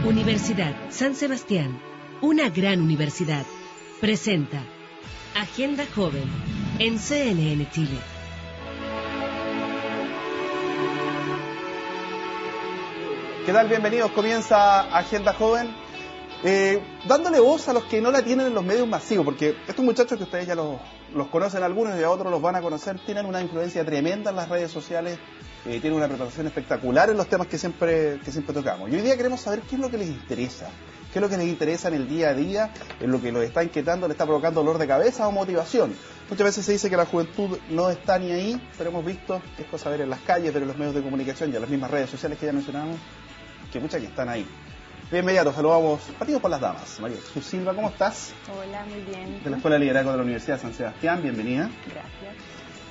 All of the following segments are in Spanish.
Universidad San Sebastián, una gran universidad, presenta Agenda Joven en CNN Chile. ¿Qué tal? Bienvenidos. Comienza Agenda Joven, dándole voz a los que no la tienen en los medios masivos, porque estos muchachos que ustedes ya los conocen algunos y a otros los van a conocer, tienen una influencia tremenda en las redes sociales, tienen una preparación espectacular en los temas que siempre tocamos. Y hoy día queremos saber qué es lo que les interesa, qué es lo que les interesa en el día a día, en lo que los está inquietando, le está provocando dolor de cabeza o motivación. Muchas veces se dice que la juventud no está ni ahí, pero hemos visto, que es cosa ver en las calles, ver en los medios de comunicación y en las mismas redes sociales que ya mencionamos, que muchas que están ahí. De inmediato saludamos, partimos por las damas. María Jesús Silva, ¿cómo estás? Hola, muy bien. De la Escuela de Liderazgo de la Universidad de San Sebastián, bienvenida. Gracias.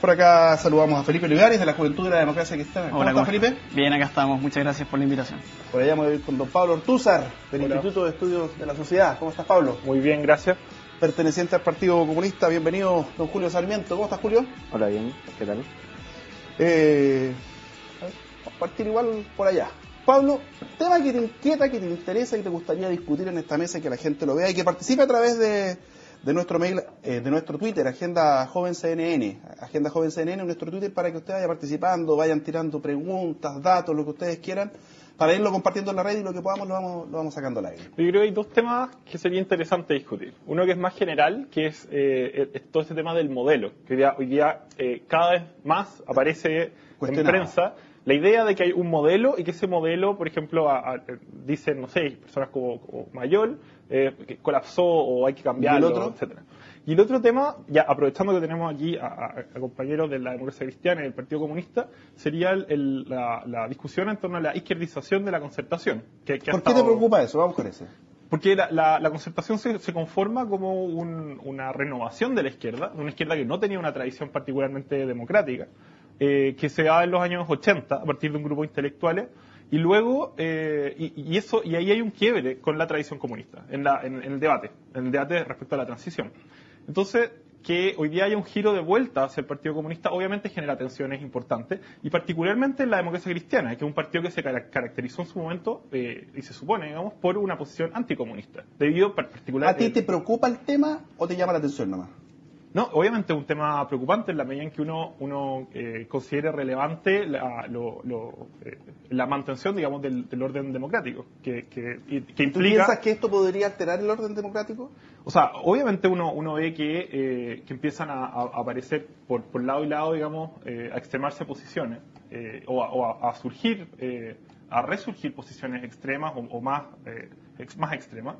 Por acá saludamos a Felipe Olivares, de la Juventud de la Democracia Cristiana. ¿Cómo estás, Felipe? Bien, acá estamos. Muchas gracias por la invitación. Por allá vamos a ir con don Pablo Ortúzar, del Instituto de Estudios de la Sociedad. ¿Cómo estás, Pablo? Muy bien, gracias. Perteneciente al Partido Comunista, bienvenido, don Julio Sarmiento. ¿Cómo estás, Julio? Hola, bien. ¿Qué tal? Vamos a partir igual por allá. Pablo, tema que te inquieta, que te interesa y te gustaría discutir en esta mesa y que la gente lo vea y que participe a través de nuestro mail, de nuestro Twitter, Agenda Joven CNN, Agenda Joven CNN, en nuestro Twitter, para que usted vaya participando, vayan tirando preguntas, datos, lo que ustedes quieran, para irlo compartiendo en la red y lo que podamos lo vamos sacando al aire. Yo creo que hay dos temas que sería interesante discutir. Uno que es más general, que es todo este tema del modelo, que hoy día cada vez más aparece en prensa. La idea de que hay un modelo y que ese modelo, por ejemplo, dicen, no sé, personas como Mayol, que colapsó o hay que cambiarlo, etcétera. Y el otro tema, ya aprovechando que tenemos aquí a compañeros de la Democracia Cristiana y del Partido Comunista, sería la discusión en torno a la izquierdización de la concertación. ¿Por qué te preocupa eso? Vamos con eso. Porque la concertación se conforma como una renovación de la izquierda, una izquierda que no tenía una tradición particularmente democrática, que se da en los años 80 a partir de un grupo de intelectuales, y luego y ahí hay un quiebre con la tradición comunista en el debate respecto a la transición. Entonces, que hoy día haya un giro de vuelta hacia el Partido Comunista obviamente genera tensiones importantes, y particularmente en la Democracia Cristiana, que es un partido que se caracterizó en su momento, y se supone, digamos, por una posición anticomunista. ¿A ti te preocupa el tema o te llama la atención nomás? No, obviamente es un tema preocupante en la medida en que uno considere relevante la mantención, digamos, del orden democrático. Que implica... ¿Tú piensas que esto podría alterar el orden democrático? O sea, obviamente uno ve que empiezan a aparecer por lado y lado, digamos, a extremarse posiciones, o a surgir, a resurgir posiciones extremas o más extremas.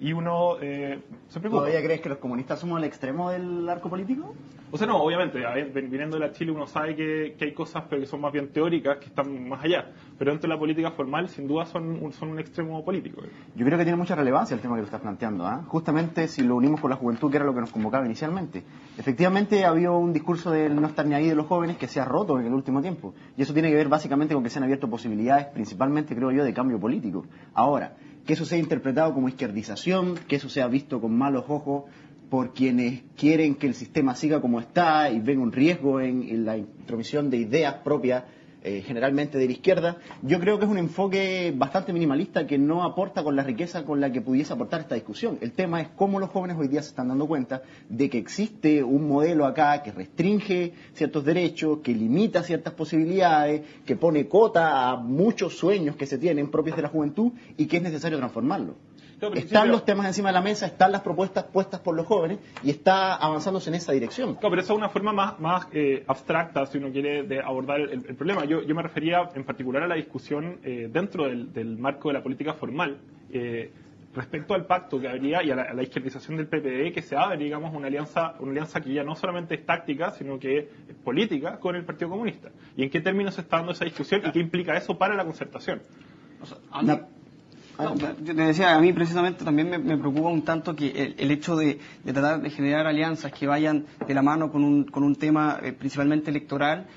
Y uno se preocupa. ¿Todavía crees que los comunistas somos al extremo del arco político? O sea, no, obviamente, viniendo de la Chile uno sabe que hay cosas pero que son más bien teóricas, que están más allá. Pero dentro de la política formal, sin duda, son un extremo político. Yo creo que tiene mucha relevancia el tema que tú estás planteando, ¿eh? Justamente si lo unimos con la juventud, que era lo que nos convocaba inicialmente. Efectivamente, había un discurso del no estar ni ahí de los jóvenes que se ha roto en el último tiempo. Y eso tiene que ver básicamente con que se han abierto posibilidades, principalmente, creo yo, de cambio político. Ahora, que eso sea interpretado como izquierdización, que eso sea visto con malos ojos por quienes quieren que el sistema siga como está y ven un riesgo en la intromisión de ideas propias, generalmente de la izquierda, yo creo que es un enfoque bastante minimalista que no aporta con la riqueza con la que pudiese aportar esta discusión. El tema es cómo los jóvenes hoy día se están dando cuenta de que existe un modelo acá que restringe ciertos derechos, que limita ciertas posibilidades, que pone cota a muchos sueños que se tienen propios de la juventud y que es necesario transformarlo. Están los temas encima de la mesa, están las propuestas puestas por los jóvenes y está avanzándose en esa dirección. Claro, pero eso es una forma más abstracta, si uno quiere, de abordar el problema. Yo me refería en particular a la discusión dentro del marco de la política formal, respecto al pacto que habría y a la izquierdización del PPD, que se abre, digamos, una alianza que ya no solamente es táctica, sino que es política con el Partido Comunista. ¿Y en qué términos se está dando esa discusión y qué implica eso para la concertación? O sea, no, yo te decía, a mí precisamente también me preocupa un tanto que el hecho de tratar de generar alianzas que vayan de la mano con un tema principalmente electoral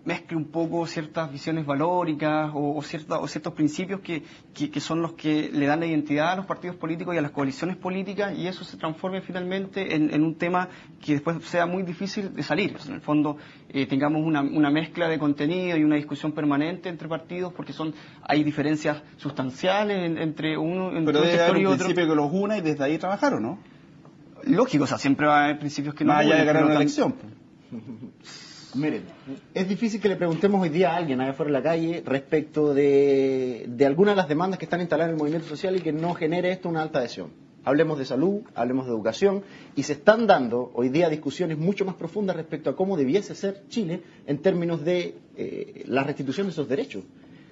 mezcle un poco ciertas visiones valóricas o ciertos principios que son los que le dan la identidad a los partidos políticos y a las coaliciones políticas, y eso se transforme finalmente en un tema que después sea muy difícil de salir. O sea, en el fondo tengamos una mezcla de contenido y una discusión permanente entre partidos, porque hay diferencias sustanciales entre uno pero un debe sector haber y un otro. principio que los una y desde ahí trabajar, ¿o no? Lógico, o sea, siempre va a haber principios que no Más allá de unen, ganar pero una tam- elección. Miren, es difícil que le preguntemos hoy día a alguien allá afuera en la calle respecto de algunas de las demandas que están instaladas en el movimiento social y que no genere esto una alta adhesión. Hablemos de salud, hablemos de educación, y se están dando hoy día discusiones mucho más profundas respecto a cómo debiese ser Chile en términos de la restitución de esos derechos.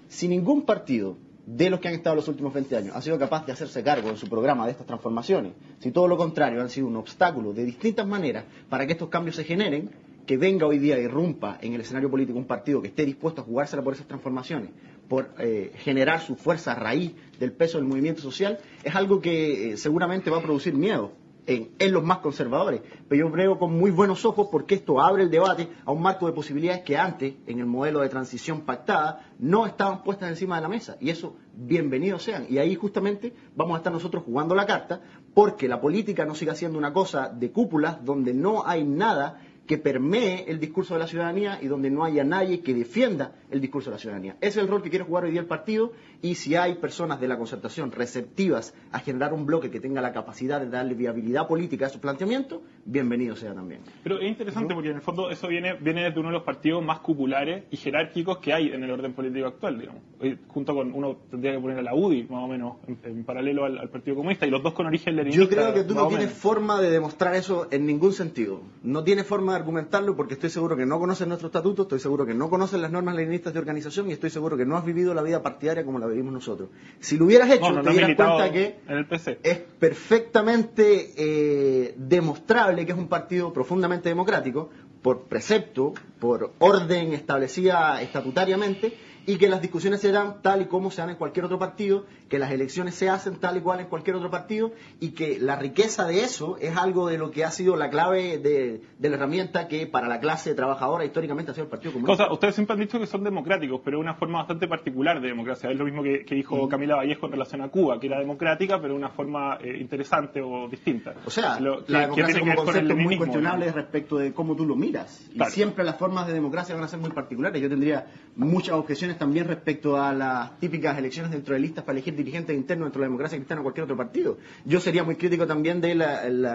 Si ningún partido de los que han estado los últimos 20 años ha sido capaz de hacerse cargo en su programa de estas transformaciones, si todo lo contrario han sido un obstáculo de distintas maneras para que estos cambios se generen, que venga hoy día e irrumpa en el escenario político un partido que esté dispuesto a jugársela por esas transformaciones, por generar su fuerza a raíz del peso del movimiento social, es algo que seguramente va a producir miedo en los más conservadores. Pero yo veo con muy buenos ojos porque esto abre el debate a un marco de posibilidades que antes, en el modelo de transición pactada, no estaban puestas encima de la mesa. Y eso, bienvenidos sean. Y ahí justamente vamos a estar nosotros jugando la carta, porque la política no siga siendo una cosa de cúpulas donde no hay nada que permee el discurso de la ciudadanía y donde no haya nadie que defienda el discurso de la ciudadanía. Ese es el rol que quiere jugar hoy día el partido, y si hay personas de la concertación receptivas a generar un bloque que tenga la capacidad de darle viabilidad política a su planteamiento, bienvenido sea también. Pero es interesante porque en el fondo eso viene desde uno de los partidos más cupulares y jerárquicos que hay en el orden político actual, digamos. Junto con uno tendría que poner a la UDI, más o menos, en paralelo al Partido Comunista, y los dos con origen leninista. Yo creo que tú más no o tienes menos. forma de demostrar eso en ningún sentido. No tienes forma de argumentarlo porque estoy seguro que no conoces nuestro estatuto, estoy seguro que no conoces las normas leninistas de organización y estoy seguro que no has vivido la vida partidaria como la vivimos nosotros. Si lo hubieras hecho, No te he dieras militado cuenta que en el PC. es perfectamente demostrable que es un partido profundamente democrático, por precepto, por orden establecida estatutariamente, y que las discusiones se dan tal y como se dan en cualquier otro partido, que las elecciones se hacen tal y cual en cualquier otro partido, y que la riqueza de eso es algo de lo que ha sido la clave de la herramienta que para la clase trabajadora históricamente ha sido el Partido Comunista. Ustedes siempre han dicho que son democráticos, pero es una forma bastante particular de democracia. Es lo mismo que dijo Camila Vallejo en relación a Cuba, que era democrática, pero de una forma interesante o distinta. O sea, la democracia como concepto es muy cuestionable, ¿no? respecto de cómo tú lo miras. Claro. Y siempre las formas de democracia van a ser muy particulares. Yo tendría muchas objeciones también respecto a las típicas elecciones dentro de listas para elegir dirigentes internos dentro de la democracia cristiana o cualquier otro partido. Yo sería muy crítico también del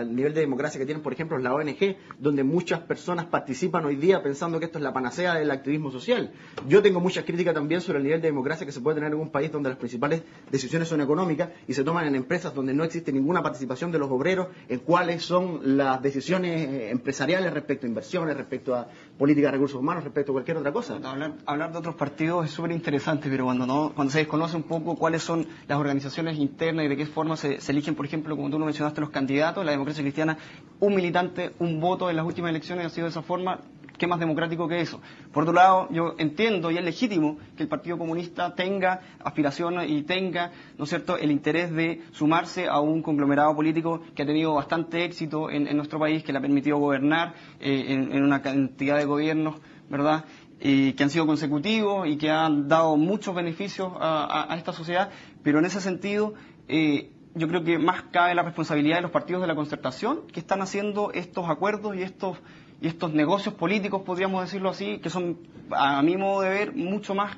nivel de democracia que tienen, por ejemplo, la ONG, donde muchas personas participan hoy día pensando que esto es la panacea del activismo social. Yo tengo muchas críticas también sobre el nivel de democracia que se puede tener en un país donde las principales decisiones son económicas y se toman en empresas donde no existe ninguna participación de los obreros en cuáles son las decisiones empresariales respecto a inversiones, respecto a política de recursos humanos, respecto a cualquier otra cosa. Hablar de otros partidos es súper interesante, pero cuando se desconoce un poco cuáles son las organizaciones internas y de qué forma se eligen, por ejemplo, como tú lo mencionaste, los candidatos, la democracia cristiana, un militante, un voto en las últimas elecciones ha sido de esa forma. ¿Qué más democrático que eso? Por otro lado, yo entiendo y es legítimo que el Partido Comunista tenga aspiraciones y tenga, ¿no es cierto?, el interés de sumarse a un conglomerado político que ha tenido bastante éxito en nuestro país, que le ha permitido gobernar en una cantidad de gobiernos, ¿verdad?, que han sido consecutivos y que han dado muchos beneficios a esta sociedad, pero en ese sentido yo creo que más cabe la responsabilidad de los partidos de la concertación que están haciendo estos acuerdos y estos negocios políticos, podríamos decirlo así, que son, a mi modo de ver, mucho más,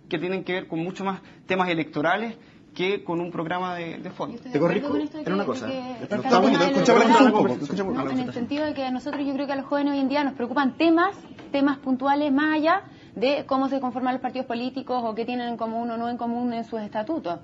que tienen que ver con mucho más temas electorales que con un programa de fondo. Te corrijo en una cosa. En el sentido de que a nosotros, yo creo que a los jóvenes hoy en día nos preocupan temas puntuales más allá de cómo se conforman los partidos políticos o qué tienen en común o no en común en sus estatutos.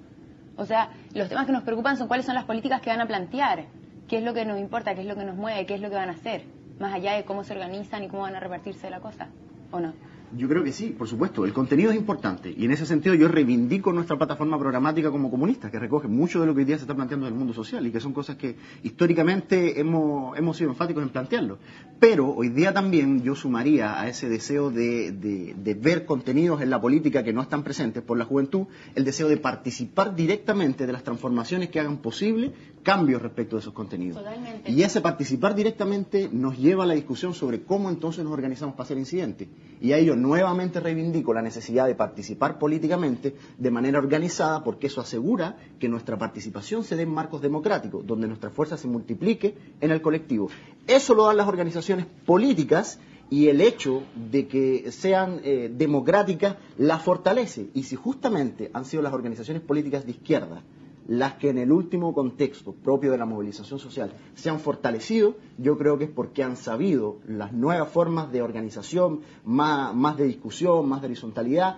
O sea, los temas que nos preocupan son cuáles son las políticas que van a plantear, qué es lo que nos importa, qué es lo que nos mueve, qué es lo que van a hacer, más allá de cómo se organizan y cómo van a repartirse la cosa, ¿o no? Yo creo que sí, por supuesto. El contenido es importante y en ese sentido yo reivindico nuestra plataforma programática como comunistas, que recoge mucho de lo que hoy día se está planteando en el mundo social y que son cosas que históricamente hemos sido enfáticos en plantearlo. Pero hoy día también yo sumaría a ese deseo de ver contenidos en la política que no están presentes por la juventud, el deseo de participar directamente de las transformaciones que hagan posible cambios respecto de esos contenidos. Totalmente. Y ese participar directamente nos lleva a la discusión sobre cómo entonces nos organizamos para hacer incidentes. Y a ello nuevamente reivindico la necesidad de participar políticamente de manera organizada, porque eso asegura que nuestra participación se dé en marcos democráticos, donde nuestra fuerza se multiplique en el colectivo. Eso lo dan las organizaciones políticas y el hecho de que sean democráticas la fortalece. Y si justamente han sido las organizaciones políticas de izquierda las que en el último contexto propio de la movilización social se han fortalecido, yo creo que es porque han sabido las nuevas formas de organización, más de discusión, más de horizontalidad,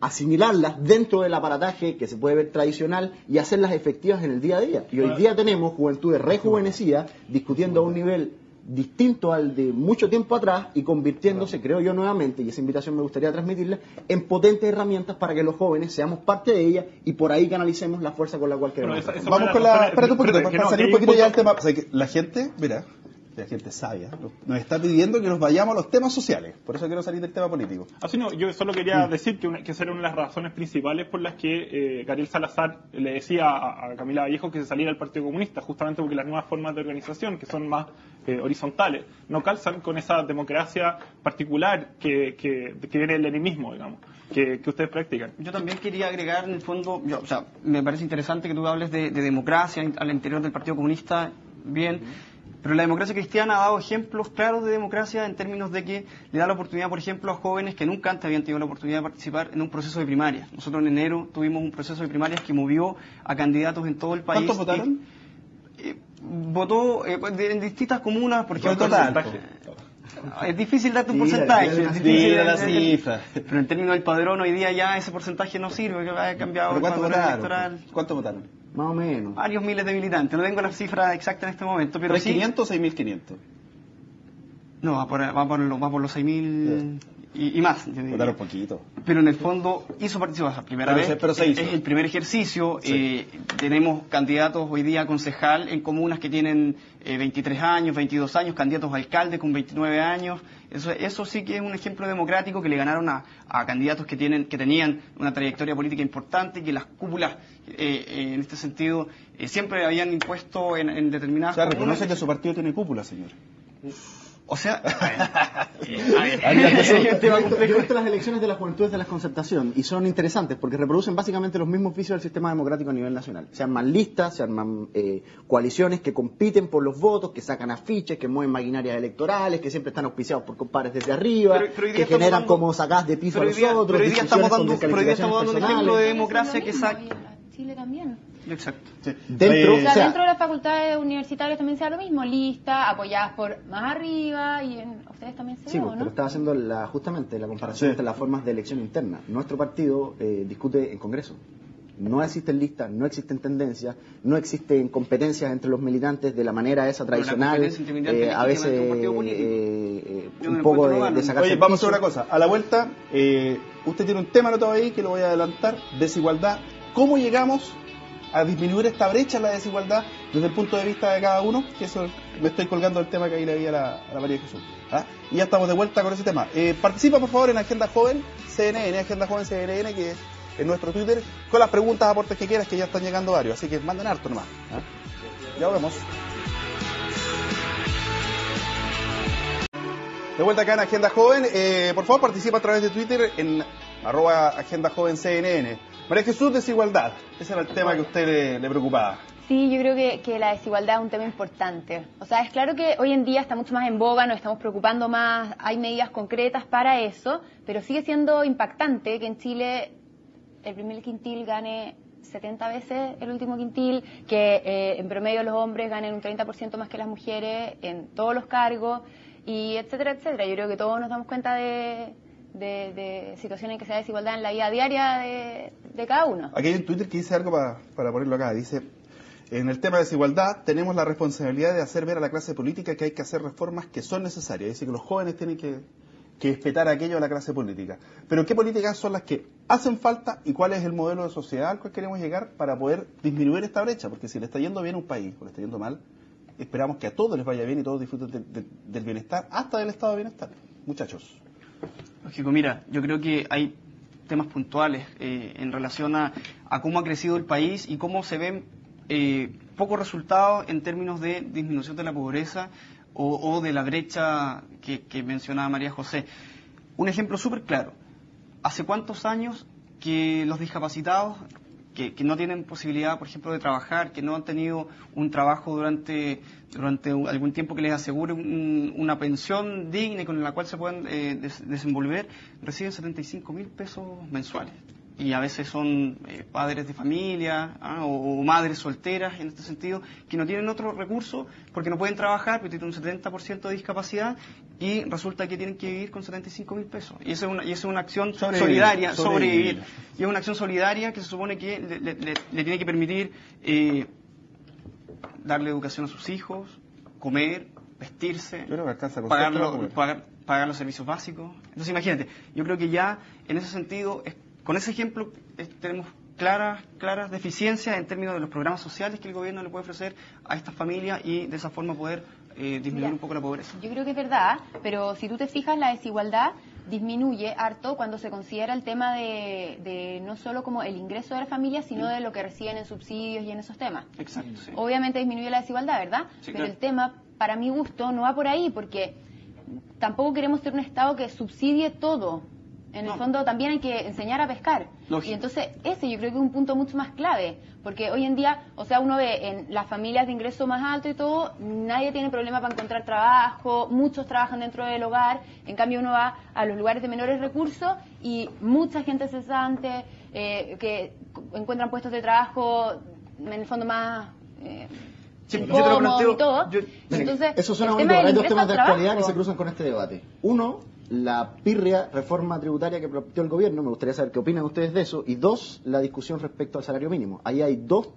asimilarlas dentro del aparataje que se puede ver tradicional y hacerlas efectivas en el día a día. Y hoy día tenemos juventudes rejuvenecidas discutiendo a un nivel distinto al de mucho tiempo atrás y convirtiéndose, creo yo nuevamente, y esa invitación me gustaría transmitirla, en potentes herramientas para que los jóvenes seamos parte de ella y por ahí canalicemos la fuerza con la cual queremos. Vamos con la... Espérate un poquito, para salir un poquito ya del tema. O sea, que la gente, mira, la gente sabia, nos está pidiendo que nos vayamos a los temas sociales. Por eso quiero salir del tema político. Así no, yo solo quería decir que esa era una de las razones principales por las que Gabriel Salazar le decía a Camila Vallejo que se saliera del Partido Comunista, justamente porque las nuevas formas de organización, que son más horizontales, no calzan con esa democracia particular que viene del leninismo, digamos, que ustedes practican. Yo también quería agregar, en el fondo, me parece interesante que tú hables de democracia al interior del Partido Comunista, bien. Pero la democracia cristiana ha dado ejemplos claros de democracia en términos de que le da la oportunidad, por ejemplo, a jóvenes que nunca antes habían tenido la oportunidad de participar en un proceso de primarias. Nosotros en enero tuvimos un proceso de primarias que movió a candidatos en todo el país. ¿Cuántos votaron? Votó en distintas comunas, por ejemplo. Total. Es difícil darte un porcentaje. Tira la cifra. Pero en términos del padrón, hoy día ya ese porcentaje no sirve, que ha cambiado el padrón electoral. ¿Cuántos votaron? Más o menos. Varios miles de militantes. No tengo la cifra exacta en este momento, pero sí. ¿3.500 o 6.500? No, va por los 6.000 y más. Votaron poquito. Pero en el fondo hizo participación. Primera vez. Pero se hizo. Es el primer ejercicio. Sí. Tenemos candidatos hoy día a concejal en comunas que tienen 23 años, 22 años, candidatos a alcalde con 29 años. Eso sí que es un ejemplo democrático que le ganaron a candidatos que tenían una trayectoria política importante, que las cúpulas, en este sentido, siempre habían impuesto en determinadas comunas. Reconoce que su partido tiene cúpula, señor. O sea, Yo he visto las elecciones de las juventudes de la concertación y son interesantes porque reproducen básicamente los mismos vicios del sistema democrático a nivel nacional. Se arman listas, se arman coaliciones que compiten por los votos, que sacan afiches, que mueven maquinarias electorales, que siempre están auspiciados por compadres desde arriba, que generan como sacás de piso a los otros. Pero hoy día estamos dando un ejemplo de democracia que saca. Chile también. Exacto. Sí. Dentro de las facultades universitarias también sea lo mismo, lista, apoyadas por más arriba, y ustedes también se Sí, ¿no? pero estaba haciendo justamente la comparación entre las formas de elección interna. Nuestro partido discute en Congreso. No existen listas, no existen tendencias, no existen competencias entre los militantes de la manera esa tradicional, a veces un poco de sacarse. Oye, vamos a hacer una cosa. A la vuelta, usted tiene un tema anotado ahí que lo voy a adelantar: desigualdad. ¿Cómo llegamos a disminuir esta brecha en la desigualdad desde el punto de vista de cada uno? Que eso me estoy colgando del tema que ahí le vi a la María Jesús. Y ya estamos de vuelta con ese tema. Participa por favor en Agenda Joven CNN, Agenda Joven CNN, que es en nuestro Twitter, con las preguntas, aportes que quieras, que ya están llegando varios, así que manden harto nomás. Ya vemos. De vuelta acá en Agenda Joven, por favor participa a través de Twitter en @AgendaJovenCNN. María Jesús, desigualdad. Ese era el tema que a usted le preocupaba. Sí, yo creo que la desigualdad es un tema importante. O sea, es claro que hoy en día está mucho más en boga, nos estamos preocupando más, hay medidas concretas para eso, pero sigue siendo impactante que en Chile el primer quintil gane 70 veces el último quintil, que en promedio los hombres ganen un 30% más que las mujeres en todos los cargos, y etcétera, etcétera. Yo creo que todos nos damos cuenta de situaciones en que se da desigualdad en la vida diaria de cada uno. Aquí hay un Twitter que dice algo para ponerlo acá. Dice: en el tema de desigualdad tenemos la responsabilidad de hacer ver a la clase política que hay que hacer reformas que son necesarias. Dice que los jóvenes tienen que que espetar aquello a la clase política. Pero ¿qué políticas son las que hacen falta y cuál es el modelo de sociedad al cual queremos llegar para poder disminuir esta brecha? Porque si le está yendo bien a un país o le está yendo mal, esperamos que a todos les vaya bien y todos disfruten del bienestar, hasta del estado de bienestar. Muchachos. Lógico, mira, yo creo que hay temas puntuales en relación a cómo ha crecido el país y cómo se ven pocos resultados en términos de disminución de la pobreza o de la brecha que mencionaba María José. Un ejemplo súper claro. ¿Hace cuántos años que los discapacitados que no tienen posibilidad, por ejemplo, de trabajar, que no han tenido un trabajo durante algún tiempo que les asegure una pensión digna y con la cual se puedan desenvolver, reciben 75.000 pesos mensuales? Y a veces son padres de familia o madres solteras, en este sentido, que no tienen otro recurso porque no pueden trabajar, porque tienen un 70% de discapacidad y resulta que tienen que vivir con 75.000 pesos. Y esa es una acción solidaria, sobrevivir. Y es una acción solidaria que se supone que le tiene que permitir darle educación a sus hijos, comer, vestirse, pagar los servicios básicos. Entonces imagínate, yo creo que ya en ese sentido... Con ese ejemplo tenemos claras deficiencias en términos de los programas sociales que el gobierno le puede ofrecer a estas familias y de esa forma poder disminuir un poco la pobreza. Yo creo que es verdad, pero si tú te fijas, la desigualdad disminuye harto cuando se considera el tema de no solo como el ingreso de la familia, sino de lo que reciben en subsidios y en esos temas. Exacto. Sí. Obviamente disminuye la desigualdad, ¿verdad? Sí, pero claro. El tema, para mi gusto, no va por ahí, porque tampoco queremos ser un Estado que subsidie todo. En el fondo también hay que enseñar a pescar. Lógico. Y entonces ese yo creo que es un punto mucho más clave, porque hoy en día, o sea, uno ve en las familias de ingreso más alto y todo, nadie tiene problema para encontrar trabajo, muchos trabajan dentro del hogar, en cambio uno va a los lugares de menores recursos y mucha gente cesante, que encuentran puestos de trabajo en el fondo más... Sí, yo te lo planteo, y todo. Entonces, eso suena el bonito, tema hay del dos ingreso temas al de trabajo. actualidad que se cruzan con este debate. Uno, la pírrea reforma tributaria que planteó el gobierno, me gustaría saber qué opinan ustedes de eso, y dos, la discusión respecto al salario mínimo. Ahí hay dos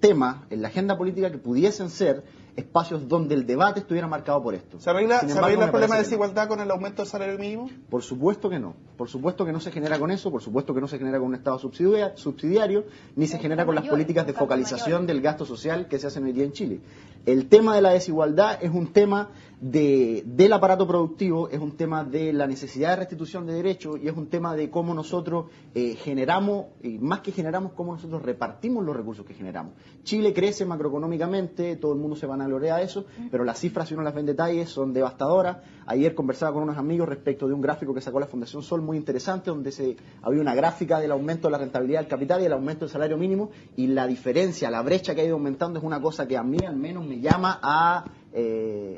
temas en la agenda política que pudiesen ser espacios donde el debate estuviera marcado por esto. ¿Se arregla el problema de parece desigualdad con el aumento del salario mínimo? Por supuesto que no. Por supuesto que no se genera con eso, por supuesto que no se genera con un Estado subsidiario, ni se genera con las políticas de focalización del gasto social que se hacen hoy día en Chile. El tema de la desigualdad es un tema del aparato productivo, es un tema de la necesidad de restitución de derechos y es un tema de cómo nosotros generamos, y más que generamos, cómo nosotros repartimos los recursos que generamos. Chile crece macroeconómicamente, todo el mundo se vanagloria de eso, pero las cifras, si uno las ve en detalle, son devastadoras. Ayer conversaba con unos amigos respecto de un gráfico que sacó la Fundación Sol muy interesante, donde había una gráfica del aumento de la rentabilidad del capital y el aumento del salario mínimo, y la diferencia, la brecha que ha ido aumentando es una cosa que a mí al menos me llama a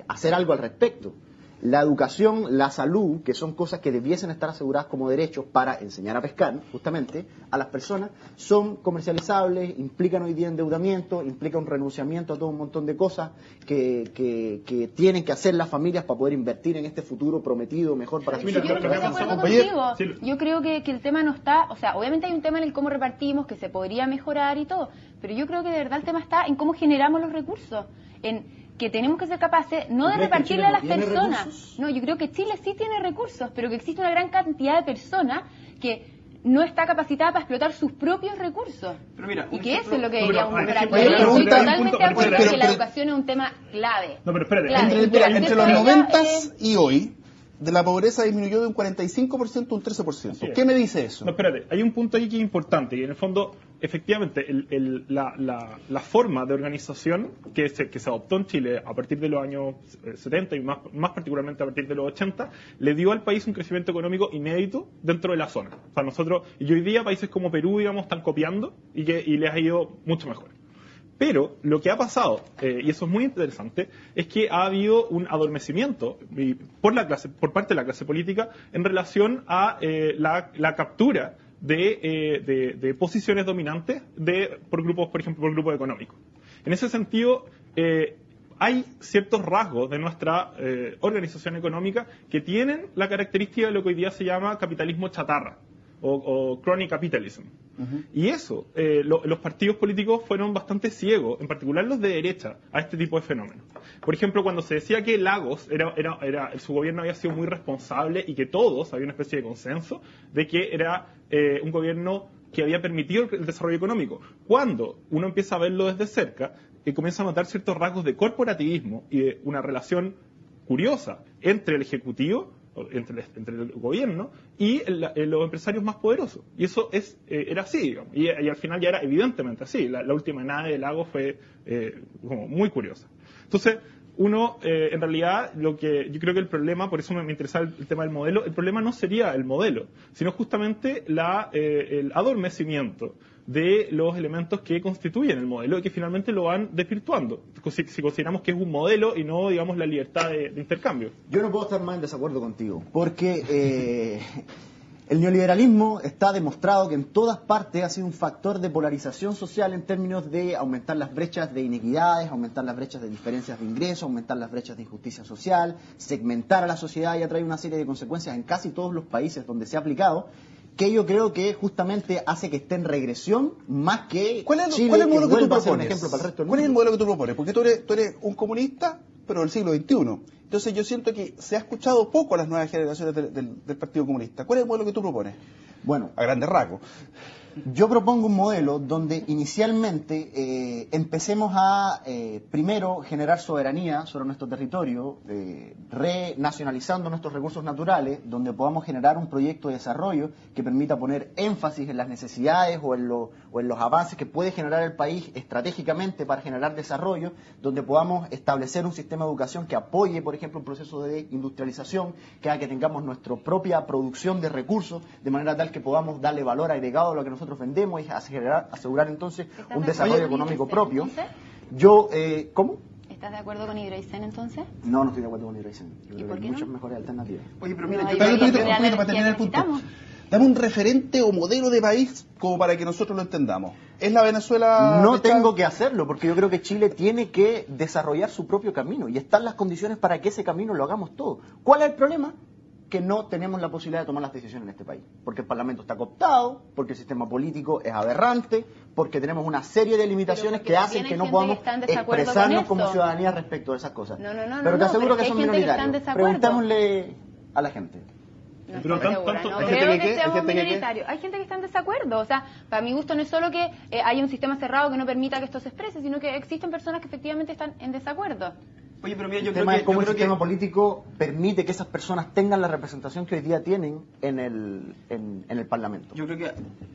hacer algo al respecto. La educación, la salud, que son cosas que debiesen estar aseguradas como derechos para enseñar a pescar, justamente, a las personas, son comercializables, implican hoy día endeudamiento, implica un renunciamiento a todo un montón de cosas que tienen que hacer las familias para poder invertir en este futuro prometido mejor para sus Yo no estoy de acuerdo contigo. Yo creo que el tema no está, o sea, obviamente hay un tema en el cómo repartimos, que se podría mejorar y todo, pero yo creo que de verdad el tema está en cómo generamos los recursos, en que tenemos que ser capaces no de repartirle a las personas. ¿Recursos? No, yo creo que Chile sí tiene recursos, pero que existe una gran cantidad de personas que no está capacitada para explotar sus propios recursos. Pero mira, y que eso es lo que deberíamos mejorar. Oye, Yo estoy pregunta, totalmente de acuerdo en que la pero- educación es un tema clave. No, pero espérate. Clave. Entre los 90s y hoy, de la pobreza disminuyó de un 45% a un 13%. ¿Qué me dice eso? No, espérate, hay un punto ahí que es importante y en el fondo, efectivamente, la forma de organización que se adoptó en Chile a partir de los años 70 y más particularmente a partir de los 80, le dio al país un crecimiento económico inédito dentro de la zona. O sea, nosotros, y hoy día países como Perú, digamos, están copiando y les ha ido mucho mejor. Pero lo que ha pasado, y eso es muy interesante, es que ha habido un adormecimiento por parte de la clase política en relación a la captura de posiciones dominantes por grupos, por ejemplo, por grupo económico. En ese sentido, hay ciertos rasgos de nuestra organización económica que tienen la característica de lo que hoy día se llama capitalismo chatarra o crony capitalism. Y eso, los partidos políticos fueron bastante ciegos, en particular los de derecha, a este tipo de fenómenos. Por ejemplo, cuando se decía que Lagos su gobierno había sido muy responsable y que todos, había una especie de consenso de que era un gobierno que había permitido el desarrollo económico. Cuando uno empieza a verlo desde cerca, comienza a notar ciertos rasgos de corporativismo y de una relación curiosa entre el Ejecutivo, entre el gobierno y los empresarios más poderosos. Y eso era así, digamos. Y al final ya era evidentemente así. La última nave de Lagos fue como muy curiosa. Entonces, en realidad, yo creo que el problema, por eso me interesaba el tema del modelo, el problema no sería el modelo, sino justamente el adormecimiento de los elementos que constituyen el modelo y que finalmente lo van desvirtuando, si consideramos que es un modelo y no, digamos, la libertad de intercambio. Yo no puedo estar más en desacuerdo contigo, porque el neoliberalismo está demostrado que en todas partes ha sido un factor de polarización social en términos de aumentar las brechas de inequidades, aumentar las brechas de diferencias de ingresos, aumentar las brechas de injusticia social, segmentar a la sociedad, y ha traído una serie de consecuencias en casi todos los países donde se ha aplicado, que yo creo que justamente hace que esté en regresión más que Chile, ¿cuál es el modelo que tú vuelva a ser un propones? ejemplo para el resto del ¿Cuál es el mundo. modelo que tú propones? Porque tú eres un comunista, pero del siglo XXI. Entonces yo siento que se ha escuchado poco a las nuevas generaciones del Partido Comunista. ¿Cuál es el modelo que tú propones? Bueno, A grandes rasgos. yo propongo un modelo donde inicialmente empecemos a, primero, generar soberanía sobre nuestro territorio, renacionalizando nuestros recursos naturales, donde podamos generar un proyecto de desarrollo que permita poner énfasis en las necesidades o en los avances que puede generar el país estratégicamente para generar desarrollo, donde podamos establecer un sistema de educación que apoye, por ejemplo, un proceso de industrialización, que haga que tengamos nuestra propia producción de recursos, de manera tal que podamos darle valor agregado a lo que nosotros vendemos y asegurar entonces un desarrollo económico propio. Entonces? ¿Cómo? ¿Estás de acuerdo con Hidroicén entonces? No estoy de acuerdo con Hidroicén. Yo creo por que qué hay muchas no? mejores alternativas. Oye, pero mira, No, yo hay- Espera un la poquito para terminar el punto. necesitamos. Dame un referente o modelo de país como para que nosotros lo entendamos. ¿Es la Venezuela? No de Chávez? tengo que hacerlo, porque yo creo que Chile tiene que desarrollar su propio camino y están las condiciones para que ese camino lo hagamos todos. ¿Cuál es el problema? Que no tenemos la posibilidad de tomar las decisiones en este país, porque el Parlamento está cooptado, porque el sistema político es aberrante, porque tenemos una serie de limitaciones porque que hacen también que hay no gente podamos que está en desacuerdo expresarnos con como esto. ciudadanía respecto de esas cosas. No, pero te aseguro pero que hay son gente que está en minoritarios. desacuerdo. Preguntémosle a la gente. No Pero estoy tanto- segura, tanto- no ¿hay gente creo que qué? que ¿Hay seamos gente que qué? minoritarios. Hay gente que está en desacuerdo. O sea, para mi gusto no es solo que haya un sistema cerrado que no permita que esto se exprese, sino que existen personas que efectivamente están en desacuerdo. Oye, pero mira, El yo creo tema que... es cómo yo el creo sistema que- político permite que esas personas tengan la representación que hoy día tienen en el Parlamento. Yo creo que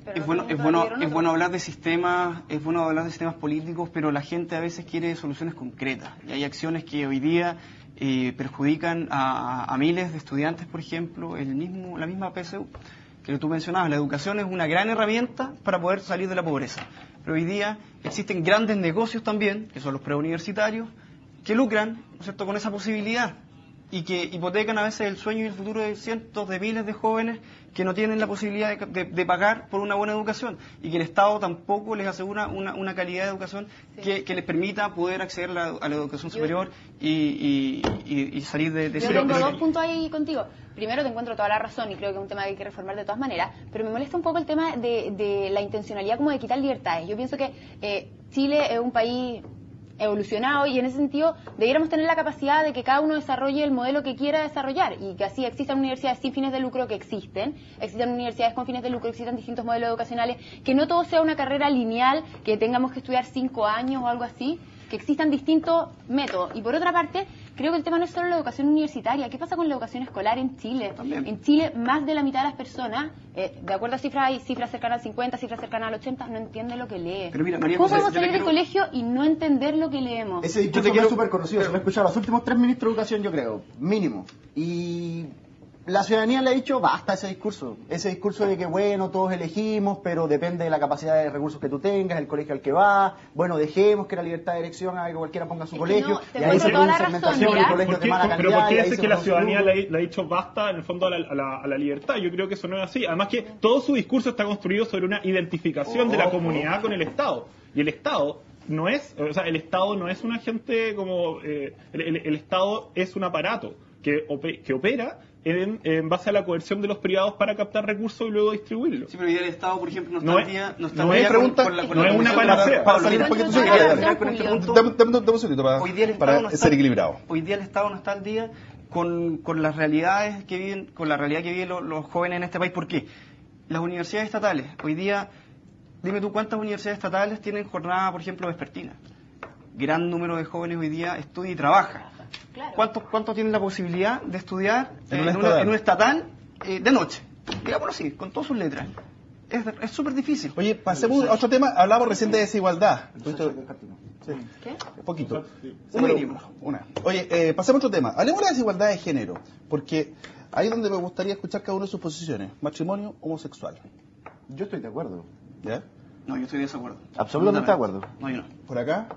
Pero es no bueno, tenemos es que bueno, vivir en es otro. bueno hablar de sistemas, es bueno hablar de sistemas políticos, pero la gente a veces quiere soluciones concretas. Y hay acciones que hoy día perjudican a miles de estudiantes, por ejemplo, la misma PSU que tú mencionabas. La educación es una gran herramienta para poder salir de la pobreza. Pero hoy día existen grandes negocios también, que son los preuniversitarios, que lucran, ¿no es cierto?, con esa posibilidad y que hipotecan a veces el sueño y el futuro de cientos de miles de jóvenes que no tienen la posibilidad de pagar por una buena educación y que el Estado tampoco les asegura una calidad de educación que les permita poder acceder a la educación superior y salir de Yo cero. tengo dos puntos ahí contigo. Primero, te encuentro toda la razón y creo que es un tema que hay que reformar de todas maneras, pero me molesta un poco el tema de la intencionalidad como de quitar libertades. Yo pienso que Chile es un país evolucionado y en ese sentido debiéramos tener la capacidad de que cada uno desarrolle el modelo que quiera desarrollar y que así existan universidades sin fines de lucro que existan universidades con fines de lucro, existan distintos modelos educacionales, que no todo sea una carrera lineal, que tengamos que estudiar 5 años o algo así, que existan distintos métodos. Y por otra parte, creo que el tema no es solo la educación universitaria. ¿Qué pasa con la educación escolar en Chile? También. En Chile, más de la mitad de las personas, de acuerdo a cifras, hay cifras cercanas al 50, cifras cercanas al 80, no entiende lo que lee. Pero mira, María ¿Cómo José, podemos yo te salir del quiero- colegio y no entender lo que leemos? Ese discurso quiero- es súper conocido, se lo he escuchado a los últimos 3 ministros de educación, yo creo, mínimo. Y la ciudadanía le ha dicho, basta ese discurso de que, bueno, todos elegimos, pero depende de la capacidad de recursos que tú tengas, el colegio al que vas, bueno, dejemos que la libertad de elección haga que cualquiera ponga su Es que colegio, no, te y ahí encuentro se toda la produce razón, segmentación mira. y colegios de mala ¿Pero calidad. por qué y ahí dices se que la produce ciudadanía grupo. le ha dicho basta en el fondo a la libertad? Yo creo que eso no es así. Además que todo su discurso está construido sobre una identificación de la comunidad con el Estado. Y el Estado no es, o sea, el Estado no es un agente como, el Estado es un aparato que opera en base a la coerción de los privados para captar recursos y luego distribuirlos. Sí, pero hoy el Estado, por ejemplo, no es una panacea. Para salir un poquito dame un segundito para ser equilibrado. Hoy día el Estado no está al día con las realidades que viven, con la realidad que viven los jóvenes en este país. ¿Por qué? Las universidades estatales, hoy día, dime tú cuántas universidades estatales tienen jornada, por ejemplo, vespertina. Gran número de jóvenes hoy día estudia y trabaja. Claro. ¿Cuántos tienen la posibilidad de estudiar en un estatal de noche? Digámoslo así, con todas sus letras. Es súper difícil. Oye, pasemos a otro tema. Hablamos recién de desigualdad. ¿Qué? Un poquito. Una. Oye, pasemos a otro tema. Hablemos de la desigualdad de género, porque ahí es donde me gustaría escuchar cada uno de sus posiciones. Matrimonio homosexual. Yo estoy de acuerdo. ¿Ya? No, yo estoy de desacuerdo. Absolutamente de acuerdo. No, yo no. ¿Por acá?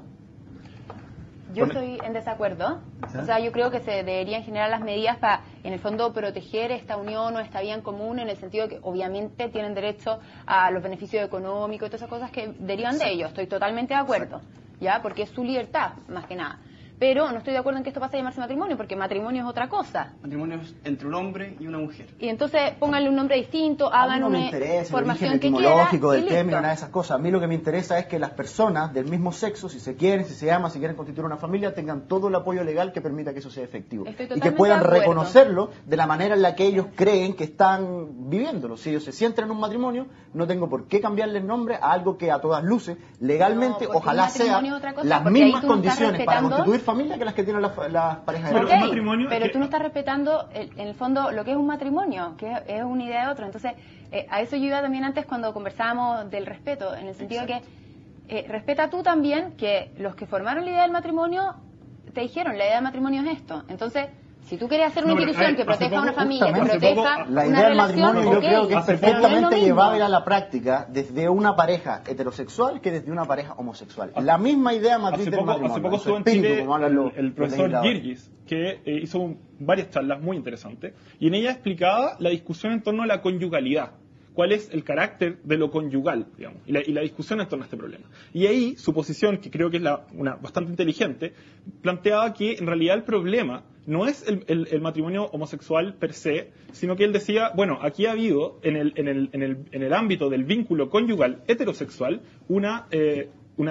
Yo estoy en desacuerdo. O sea, yo creo que se deberían generar las medidas para, en el fondo, proteger esta unión o esta vida en común, en el sentido de que obviamente tienen derecho a los beneficios económicos y todas esas cosas que derivan de ellos. Estoy totalmente de acuerdo, ¿ya? Porque es su libertad, más que nada. Pero no estoy de acuerdo en que esto pase a llamarse matrimonio, porque matrimonio es otra cosa. Matrimonio es entre un hombre y una mujer. Y entonces pónganle un nombre distinto, hagan una formación que etimológico quiera, del término, nada de esas cosas. A mí lo que me interesa es que las personas del mismo sexo, si se quieren, si se aman, si quieren constituir una familia, tengan todo el apoyo legal que permita que eso sea efectivo. Y que puedan reconocerlo de la manera en la que ellos creen que están viviéndolo. Si ellos se sienten en un matrimonio, no tengo por qué cambiarle el nombre a algo que a todas luces, legalmente, ojalá sea las mismas condiciones para constituir familia que las que tienen las parejas de pero tú no estás respetando en el fondo lo que es un matrimonio, que es una idea de otro. Entonces a eso yo iba también antes cuando conversábamos del respeto, en el sentido de que respeta tú también que los que formaron la idea del matrimonio te dijeron la idea del matrimonio es esto. Entonces si tú quieres hacer una institución que proteja a una familia, que proteja la idea una del matrimonio, relación, yo creo que es perfectamente llevable a la la práctica desde una pareja heterosexual que desde una pareja homosexual. La misma idea matriz del matrimonio. Hace poco estuvo en Chile el profesor Girgis, que hizo varias charlas muy interesantes, y en ella explicaba la discusión en torno a la conyugalidad. Cuál es el carácter de lo conyugal, digamos, y la discusión en torno a este problema. Y ahí su posición, que creo que es una bastante inteligente, planteaba que en realidad el problema no es el matrimonio homosexual per se, sino que él decía, bueno, aquí ha habido en el ámbito del vínculo conyugal heterosexual una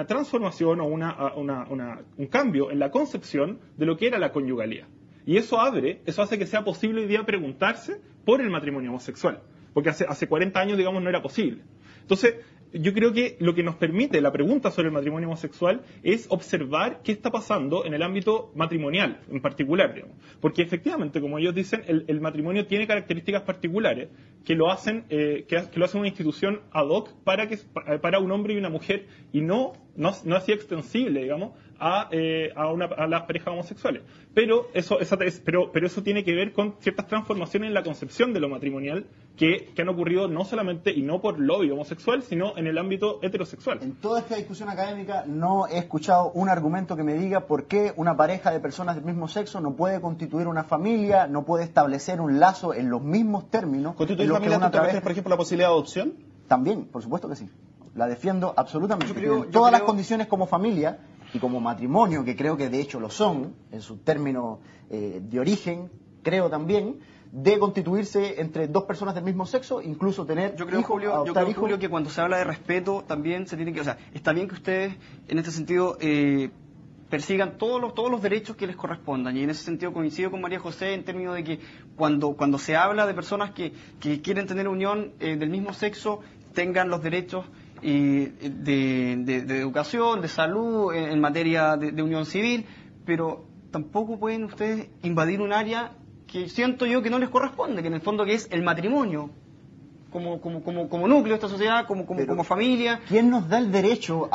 transformación o un cambio en la concepción de lo que era la conyugalidad. Y eso hace que sea posible hoy día preguntarse por el matrimonio homosexual. Porque hace 40 años, digamos, no era posible. Entonces, yo creo que lo que nos permite la pregunta sobre el matrimonio homosexual es observar qué está pasando en el ámbito matrimonial, en particular, digamos. Porque efectivamente, como ellos dicen, el matrimonio tiene características particulares que lo hacen una institución ad hoc para un hombre y una mujer, y no así extensible, digamos, a las parejas homosexuales. Pero eso tiene que ver con ciertas transformaciones en la concepción de lo matrimonial que han ocurrido no solamente y no por lobby homosexual, sino en el ámbito heterosexual. En toda esta discusión académica no he escuchado un argumento que me diga por qué una pareja de personas del mismo sexo no puede constituir una familia, no puede establecer un lazo en los mismos términos. ¿Constituir familia tú te refieres, por ejemplo, a la posibilidad de adopción? También, por supuesto que sí. La defiendo absolutamente. Todas las condiciones como familia y como matrimonio, que creo que de hecho lo son, en su término de origen, creo también, de constituirse entre dos personas del mismo sexo, incluso tener hijos, Julio, que cuando se habla de respeto también se tiene que, o sea, está bien que ustedes en este sentido persigan todos los derechos que les correspondan, y en ese sentido coincido con María José en términos de que cuando se habla de personas que quieren tener unión del mismo sexo, tengan los derechos de educación, de salud, en materia de unión civil, pero tampoco pueden ustedes invadir un área que siento yo que no les corresponde, que en el fondo que es el matrimonio, como núcleo de esta sociedad, como familia. ¿Quién nos da el derecho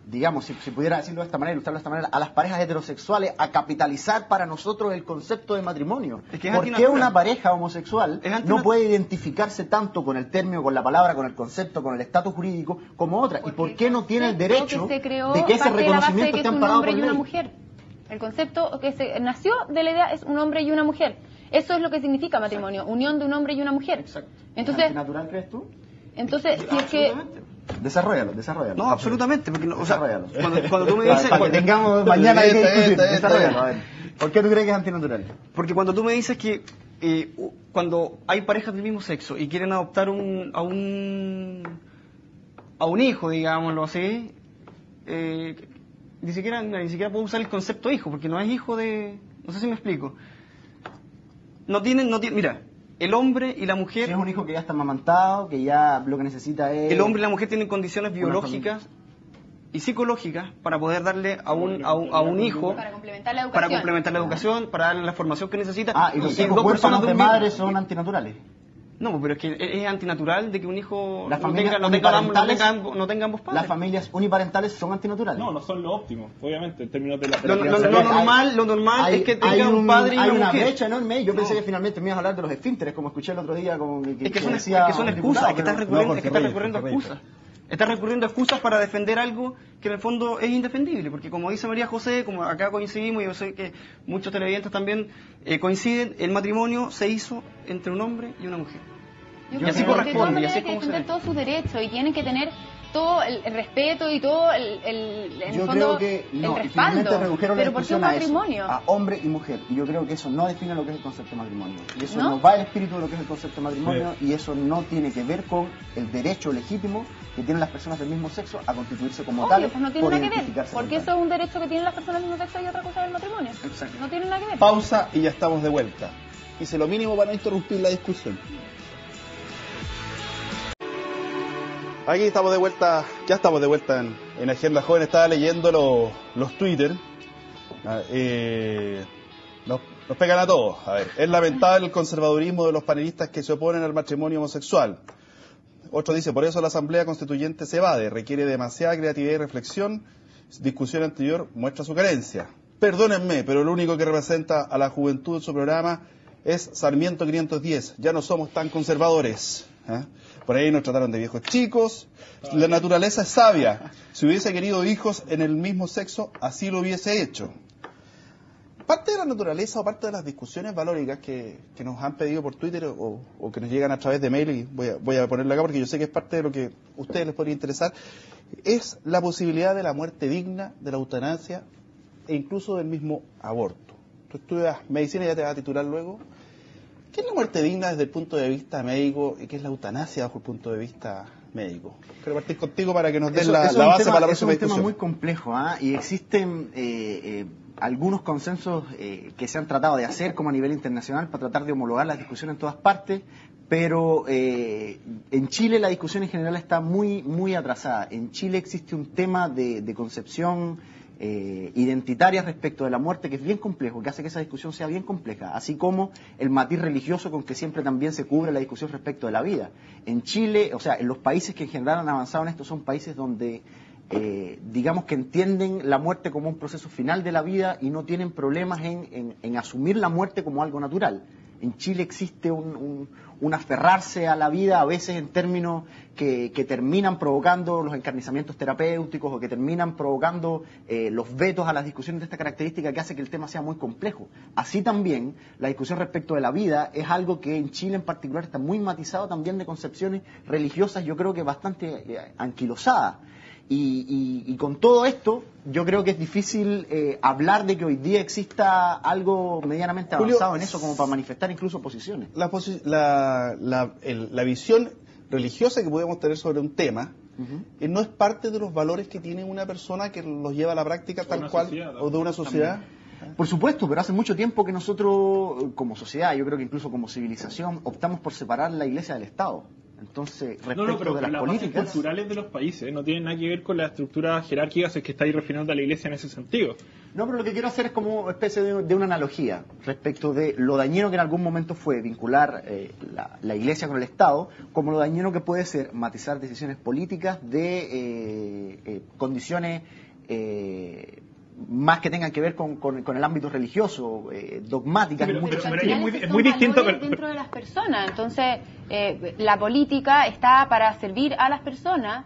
digamos, si pudiera decirlo de esta manera, ilustrarlo de esta manera, a las parejas heterosexuales a capitalizar para nosotros el concepto de matrimonio? ¿Por qué una pareja homosexual no puede identificarse tanto con el término, con la palabra, con el concepto, con el estatus jurídico como otra? ¿Y por qué no tiene el derecho de que ese reconocimiento esté amparado por ley? El concepto que nació de la idea es un hombre y una mujer. Eso es lo que significa matrimonio, unión de un hombre y una mujer. Exacto. Entonces, ¿Es antinatural, crees tú? Entonces, si es que... Desarrollalo. No, absolutamente, porque desarrollalo. Cuando tú me dices... Para que tengamos mañana que discutir, desarrollalo. A ver, ¿por qué tú crees que es antinatural? Porque cuando tú me dices que cuando hay parejas del mismo sexo y quieren adoptar a un hijo, digámoslo así, ni siquiera puedo usar el concepto hijo, porque no es hijo de... No sé si me explico. Mira, el hombre y la mujer... Si es un hijo que ya está amamantado, que ya lo que necesita es... El hombre y la mujer tienen condiciones biológicas y psicológicas para poder darle a un hijo... Para complementar la educación. Para complementar la educación, para darle la formación que necesita. Ah, y los hijos huérfanos de madre son antinaturales. No, pero es que es antinatural de que un hijo Las familias no tenga ambos padres. Las familias uniparentales son antinaturales. No son lo óptimo, obviamente, en términos de la Lo normal es que tenga un padre y una mujer. Hay una brecha enorme. Yo pensé que finalmente me ibas a hablar de los esfínteres, como escuché el otro día. Es que son excusas, es que estás recurriendo a excusas. Estás recurriendo a excusas para defender algo que en el fondo es indefendible, porque como dice María José, como acá coincidimos, y yo sé que muchos televidentes también coinciden, el matrimonio se hizo entre un hombre y una mujer. Y así corresponde, y así es como se defender todos sus derechos y tienen que tener todo el respeto y todo el fondo, el respaldo. Pero ¿por qué un matrimonio? A hombre y mujer. Y yo creo que eso no define lo que es el concepto de matrimonio. Y eso no va al espíritu de lo que es el concepto de matrimonio, y eso no tiene que ver con el derecho legítimo que tienen las personas del mismo sexo a constituirse como tales. Pues no tiene nada que ver, porque eso es un derecho que tienen las personas del mismo sexo y otra cosa del matrimonio. Exacto. No tiene nada que ver. Pausa y ya estamos de vuelta. Hice lo mínimo para no interrumpir la discusión. Aquí estamos de vuelta, ya estamos de vuelta en Agenda Joven. Estaba leyendo los Twitter. Nos pegan a todos. A ver, es lamentable el conservadurismo de los panelistas que se oponen al matrimonio homosexual. Otro dice, por eso la Asamblea Constituyente se evade, requiere demasiada creatividad y reflexión. Discusión anterior muestra su carencia. Perdónenme, pero lo único que representa a la juventud en su programa es Sarmiento 510. Ya no somos tan conservadores. Por ahí nos trataron de viejos chicos. La naturaleza es sabia. Si hubiese querido hijos en el mismo sexo, así lo hubiese hecho. Parte de la naturaleza o parte de las discusiones valóricas que nos han pedido por Twitter o que nos llegan a través de mail, y voy a ponerlo acá porque yo sé que es parte de lo que a ustedes les podría interesar, es la posibilidad de la muerte digna, de la eutanasia e incluso del mismo aborto. Tú estudias medicina y ya te vas a titular luego. ¿Qué es la muerte digna desde el punto de vista médico y qué es la eutanasia bajo el punto de vista médico? Quiero partir contigo para que nos des la base para la próxima discusión. Es un tema muy complejo, y existen algunos consensos que se han tratado de hacer como a nivel internacional para tratar de homologar la discusión en todas partes, pero en Chile la discusión en general está muy atrasada. En Chile existe un tema de concepción identitarias respecto de la muerte que es bien complejo, que hace que esa discusión sea bien compleja, así como el matiz religioso con que siempre también se cubre la discusión respecto de la vida. En Chile, o sea, en los países que en general han avanzado en esto son países donde digamos que entienden la muerte como un proceso final de la vida y no tienen problemas en asumir la muerte como algo natural. En Chile existe un aferrarse a la vida, a veces en términos que terminan provocando los encarnizamientos terapéuticos o que terminan provocando los vetos a las discusiones de esta característica que hace que el tema sea muy complejo. Así también, la discusión respecto de la vida es algo que en Chile en particular está muy matizado también de concepciones religiosas, yo creo que bastante anquilosadas. Y con todo esto, yo creo que es difícil hablar de que hoy día exista algo medianamente avanzado en eso como para manifestar incluso posiciones. La visión religiosa que podemos tener sobre un tema no es parte de los valores que tiene una persona que los lleva a la práctica tal cual, o de una sociedad. Por supuesto, pero hace mucho tiempo que nosotros como sociedad, yo creo que incluso como civilización, optamos por separar la Iglesia del Estado. Entonces, respecto de las políticas bases culturales de los países no tienen nada que ver con la estructura jerárquica, si es que está ahí refiriendo a la Iglesia en ese sentido. No, pero lo que quiero hacer es como una especie de una analogía respecto de lo dañino que en algún momento fue vincular la Iglesia con el Estado, como lo dañino que puede ser matizar decisiones políticas de condiciones más que tengan que ver con el ámbito religioso, dogmáticas. Pero es muy distinto dentro de las personas. Entonces, la política está para servir a las personas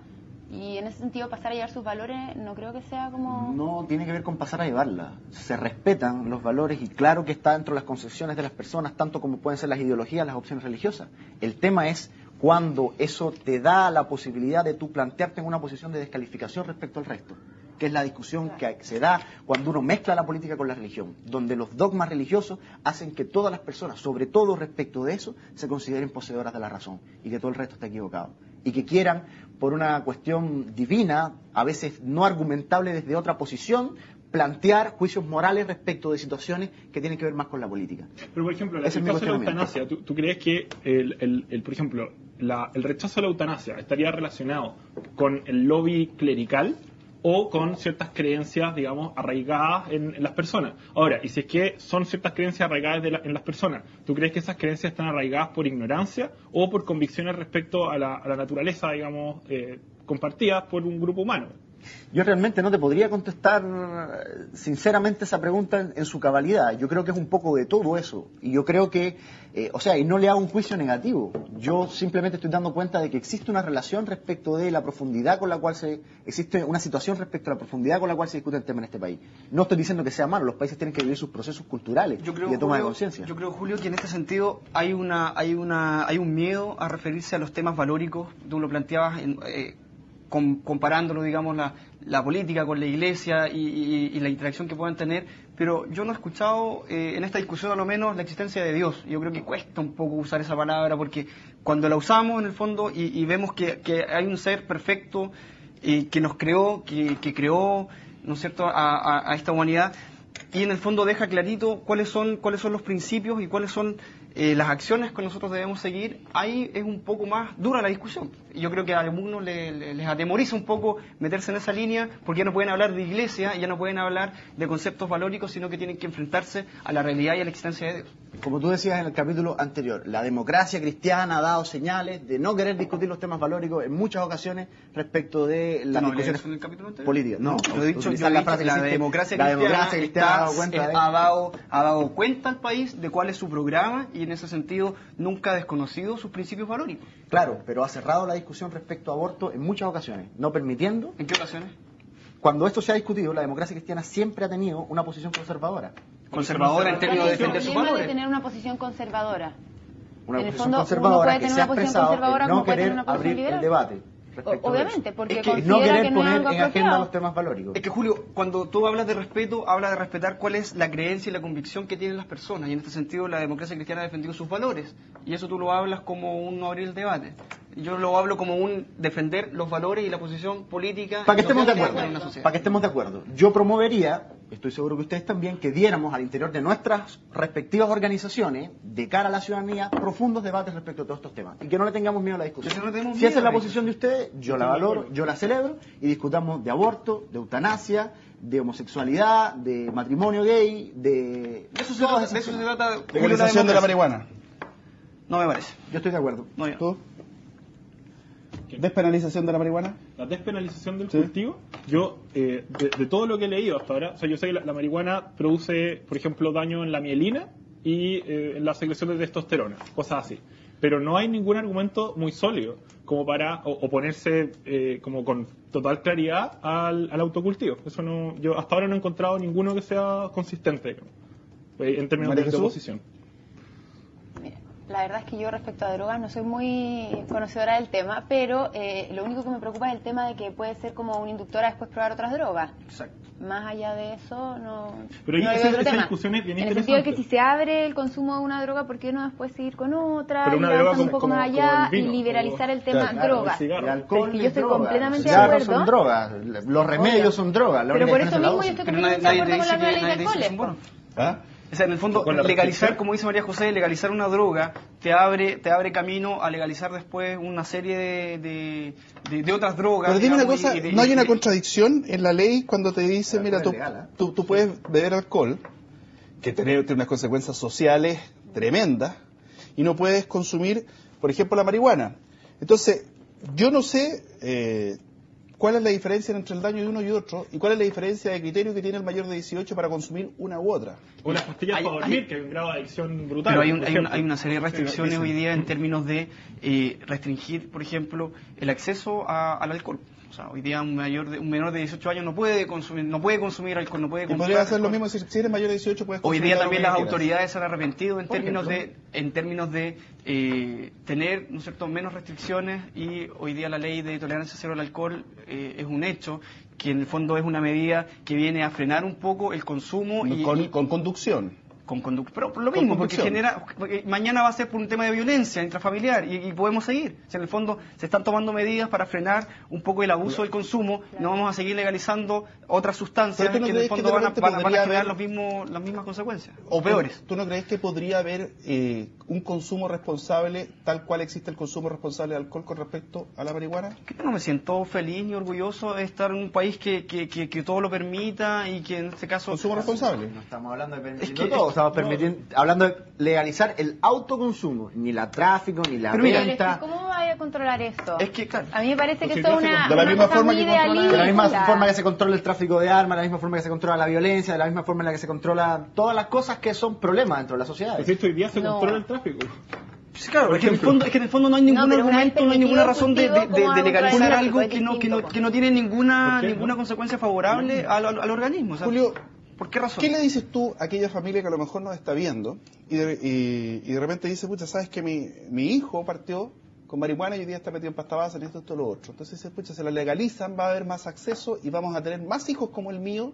y en ese sentido pasar a llevar sus valores no creo que sea como... No tiene que ver con pasar a llevarla. Se respetan los valores y claro que está dentro de las concepciones de las personas, tanto como pueden ser las ideologías, las opciones religiosas. El tema es cuando eso te da la posibilidad de tú plantearte en una posición de descalificación respecto al resto. que es la discusión que se da cuando uno mezcla la política con la religión, donde los dogmas religiosos hacen que todas las personas, sobre todo respecto de eso, se consideren poseedoras de la razón y que todo el resto está equivocado. Y que quieran, por una cuestión divina, a veces no argumentable desde otra posición, plantear juicios morales respecto de situaciones que tienen que ver más con la política. Pero, por ejemplo, el caso de la eutanasia, ¿tú crees que, por ejemplo, el rechazo a la eutanasia estaría relacionado con el lobby clerical o con ciertas creencias, digamos, arraigadas en las personas? Ahora, y si es que son ciertas creencias arraigadas en las personas, ¿tú crees que esas creencias están arraigadas por ignorancia o por convicciones respecto a la naturaleza, digamos, compartidas por un grupo humano? Yo realmente no te podría contestar sinceramente esa pregunta en su cabalidad. Yo creo que es un poco de todo eso. Y yo creo que, y no le hago un juicio negativo. Yo simplemente estoy dando cuenta de que existe una relación respecto de la profundidad con la cual existe una situación respecto a la profundidad con la cual se discute el tema en este país. No estoy diciendo que sea malo, los países tienen que vivir sus procesos culturales y de toma de conciencia. Yo creo, Julio, que en este sentido hay un miedo a referirse a los temas valóricos. Tú lo planteabas comparándolo, digamos, la política con la iglesia y la interacción que puedan tener, pero yo no he escuchado en esta discusión a lo menos la existencia de Dios. Yo creo que cuesta un poco usar esa palabra porque cuando la usamos en el fondo y vemos que hay un ser perfecto que nos creó, que creó, ¿no es cierto?, a esta humanidad, y en el fondo deja clarito cuáles son los principios y cuáles son las acciones que nosotros debemos seguir. Ahí es un poco más dura la discusión. Yo creo que a algunos les atemoriza un poco meterse en esa línea porque ya no pueden hablar de iglesia, ya no pueden hablar de conceptos valóricos, sino que tienen que enfrentarse a la realidad y a la existencia de Dios. Como tú decías en el capítulo anterior, la democracia cristiana ha dado señales de no querer discutir los temas valóricos en muchas ocasiones respecto de las discusiones en el capítulo anterior? políticas. No, yo he dicho la democracia cristiana ha dado cuenta al país de cuál es su programa y en ese sentido nunca ha desconocido sus principios valóricos. Claro, pero ha cerrado la discusión respecto a aborto en muchas ocasiones, no permitiendo... ¿En qué ocasiones? Cuando esto se ha discutido, la democracia cristiana siempre ha tenido una posición conservadora. Conservadora en términos de defender sus valores. De tener una posición conservadora. Una en el posición fondo, conservadora uno puede que tener se ha una posición expresado conservadora en no como puede tener querer una posición abrir liberal. el debate. Obviamente, porque es que considera no querer que no es poner algo en agenda apropiado. los temas valóricos. Es que, Julio, cuando tú hablas de respeto, hablas de respetar cuál es la creencia y la convicción que tienen las personas. Y en este sentido, la democracia cristiana ha defendido sus valores. Y eso tú lo hablas como un no abrir el debate. Yo lo hablo como un defender los valores y la posición política. Para que estemos de social acuerdo. en una sociedad. Para que estemos de acuerdo. Yo promovería, estoy seguro que ustedes también, que diéramos al interior de nuestras respectivas organizaciones, de cara a la ciudadanía, profundos debates respecto a todos estos temas. Y que no le tengamos miedo a la discusión. Si esa es la posición de ustedes, yo la valoro, yo la celebro, y discutamos de aborto, de eutanasia, de homosexualidad, de matrimonio gay, de... De eso se trata. Legalización de la marihuana. No me parece. Yo estoy de acuerdo. No, yo. ¿Tú? ¿Despenalización de la marihuana? La despenalización del cultivo, yo, de todo lo que he leído hasta ahora, o sea, yo sé que la marihuana produce, por ejemplo, daño en la mielina y en la secreción de testosterona, cosas así. Pero no hay ningún argumento muy sólido como para oponerse como con total claridad al autocultivo. Eso no, yo hasta ahora no he encontrado ninguno que sea consistente en términos de oposición. La verdad es que yo respecto a drogas no soy muy conocedora del tema, pero lo único que me preocupa es el tema de que puede ser como un inductor a después probar otras drogas. Exacto. Más allá de eso, no. Pero no esa discusión es bien en interesante. el sentido de que si se abre el consumo de una droga, ¿por qué no después seguir con otra? Pero una y droga avanzar un poco más allá y liberalizar el tema drogas. El alcohol que yo estoy drogas. completamente Los de cigarros acuerdo. son drogas, los remedios son drogas. Pero por eso mismo yo estoy Pero completamente de nadie acuerdo te con la dice nueva ley de que son alcoholes. buenos. ¿Ah? O sea, en el fondo, Con la legalizar, restricción. como dice María José, legalizar una droga te abre camino a legalizar después una serie de otras drogas. Pero dime una digamos, cosa, ¿no hay una contradicción en la ley cuando te dice, mira, tú puedes beber alcohol, que tiene unas consecuencias sociales tremendas, y no puedes consumir, por ejemplo, la marihuana? Entonces, yo no sé cuál es la diferencia entre el daño de uno y otro, y cuál es la diferencia de criterio que tiene el mayor de 18 para consumir una u otra. O las pastillas para dormir, que hay un grado de adicción brutal. Pero hay una serie de restricciones hoy día en términos de restringir, por ejemplo, el acceso al alcohol. O sea, hoy día un menor de 18 años no puede consumir alcohol, no puede Y comprar podría hacer lo alcohol. mismo si eres mayor de 18 puedes Hoy consumir día algo también que las quieras. autoridades se han arrepentido en Por términos ejemplo. de tener, ¿no es cierto?, menos restricciones, y hoy día la ley de tolerancia cero al alcohol es un hecho, que en el fondo es una medida que viene a frenar un poco el consumo con conducción. Pero lo mismo, porque mañana va a ser por un tema de violencia intrafamiliar y podemos seguir. O sea, en el fondo se están tomando medidas para frenar un poco el abuso del consumo, no vamos a seguir legalizando otras sustancias que en el fondo van a generar las mismas consecuencias, o peores. ¿Tú no crees que podría haber un consumo responsable tal cual existe el consumo responsable de alcohol con respecto a la marihuana? Yo no me siento feliz ni orgulloso de estar en un país que todo lo permita y que en este caso... ¿Consumo responsable? No estamos hablando de permitir todo. Estamos hablando de legalizar el autoconsumo, ni la tráfico, ni la venta. ¿Cómo vaya a controlar esto? Es que, claro, a mí me parece que esto es una de la misma forma que idealista. De la misma forma que se controla el tráfico de armas, de la misma forma que se controla la violencia, de la misma forma en la que se controla todas las cosas que son problemas dentro de la sociedad. Pues esto hoy día se controla el tráfico. Sí, claro, es que en el fondo no hay ningún argumento, no hay ninguna razón de legalizar algo que no tiene ninguna consecuencia favorable al organismo. O sea, Julio, ¿por qué razón? ¿Qué le dices tú a aquella familia que a lo mejor nos está viendo y de repente dice, pucha, sabes que mi hijo partió con marihuana y hoy día está metido en pasta base, en esto, lo otro? Entonces dice, pucha, se la legalizan, va a haber más acceso y vamos a tener más hijos como el mío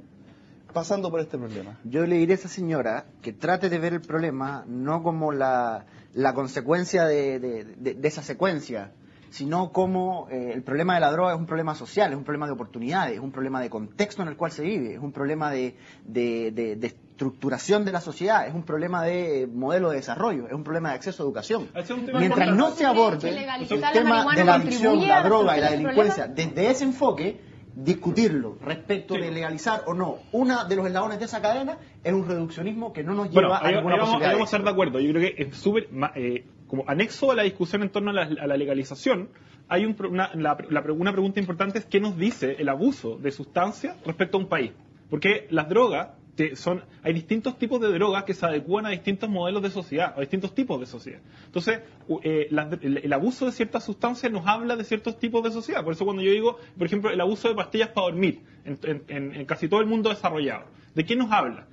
pasando por este problema. Yo le diré a esa señora que trate de ver el problema no como la consecuencia de esa secuencia, sino como el problema de la droga es un problema social, es un problema de oportunidades, es un problema de contexto en el cual se vive, es un problema de estructuración de la sociedad, es un problema de modelo de desarrollo, es un problema de acceso a educación. Mientras no se aborde el tema de la adicción, la droga y la delincuencia desde ese enfoque, discutirlo respecto de legalizar o no uno de los eslabones de esa cadena es un reduccionismo que no nos lleva a ninguna posibilidad. Ahí vamos a estar de acuerdo. Yo creo que es súper como anexo a la discusión en torno a la legalización, hay una pregunta importante es qué nos dice el abuso de sustancias respecto a un país. Porque las drogas hay distintos tipos de drogas que se adecúan a distintos modelos de sociedad, a distintos tipos de sociedad. Entonces, el abuso de ciertas sustancias nos habla de ciertos tipos de sociedad. Por eso cuando yo digo, por ejemplo, el abuso de pastillas para dormir en casi todo el mundo desarrollado, ¿de qué nos habla?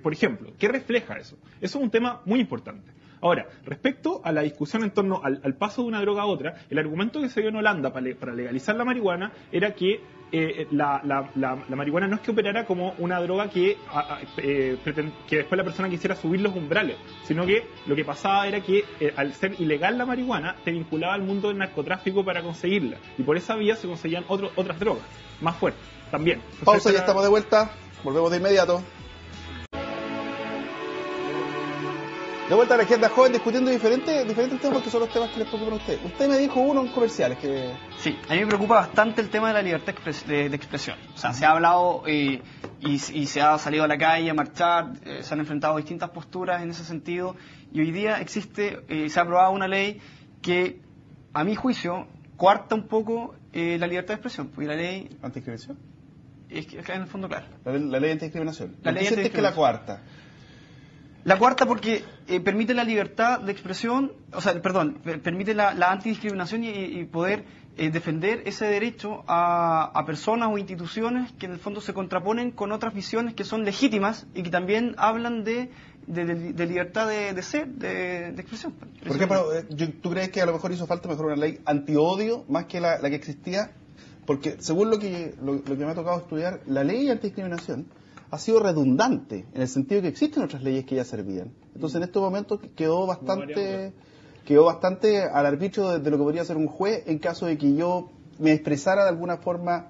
Por ejemplo, ¿qué refleja eso? Eso es un tema muy importante. Ahora, respecto a la discusión en torno al paso de una droga a otra, el argumento que se dio en Holanda para legalizar la marihuana era que la marihuana no es que operara como una droga que después la persona quisiera subir los umbrales, sino que lo que pasaba era que al ser ilegal la marihuana te vinculaba al mundo del narcotráfico para conseguirla, y por esa vía se conseguían otras drogas más fuertes también. Entonces, pausa, ya estamos de vuelta, volvemos de inmediato. De vuelta a la Agenda Joven, discutiendo diferentes temas que son los temas que les preocupan a ustedes. Usted me dijo uno en comerciales que... Sí, a mí me preocupa bastante el tema de la libertad de expresión. O sea, se ha hablado y se ha salido a la calle a marchar, se han enfrentado distintas posturas en ese sentido, y hoy día se ha aprobado una ley que, a mi juicio, coarta un poco la libertad de expresión. Porque la ley... ¿Antidiscriminación? Es que en el fondo, claro. La ley antidiscriminación. La ley antidiscriminación. Que la cuarta. La cuarta porque permite la libertad de expresión, permite la antidiscriminación y poder defender ese derecho a personas o instituciones que en el fondo se contraponen con otras visiones que son legítimas y que también hablan de libertad de ser, de expresión. Por ejemplo, ¿tú crees que a lo mejor hizo falta mejor una ley antiodio más que la que existía? Porque según lo que me ha tocado estudiar, la ley antidiscriminación ha sido redundante, en el sentido que existen otras leyes que ya servían. Entonces, en estos momentos quedó bastante al arbitrio de lo que podría ser un juez en caso de que yo me expresara de alguna forma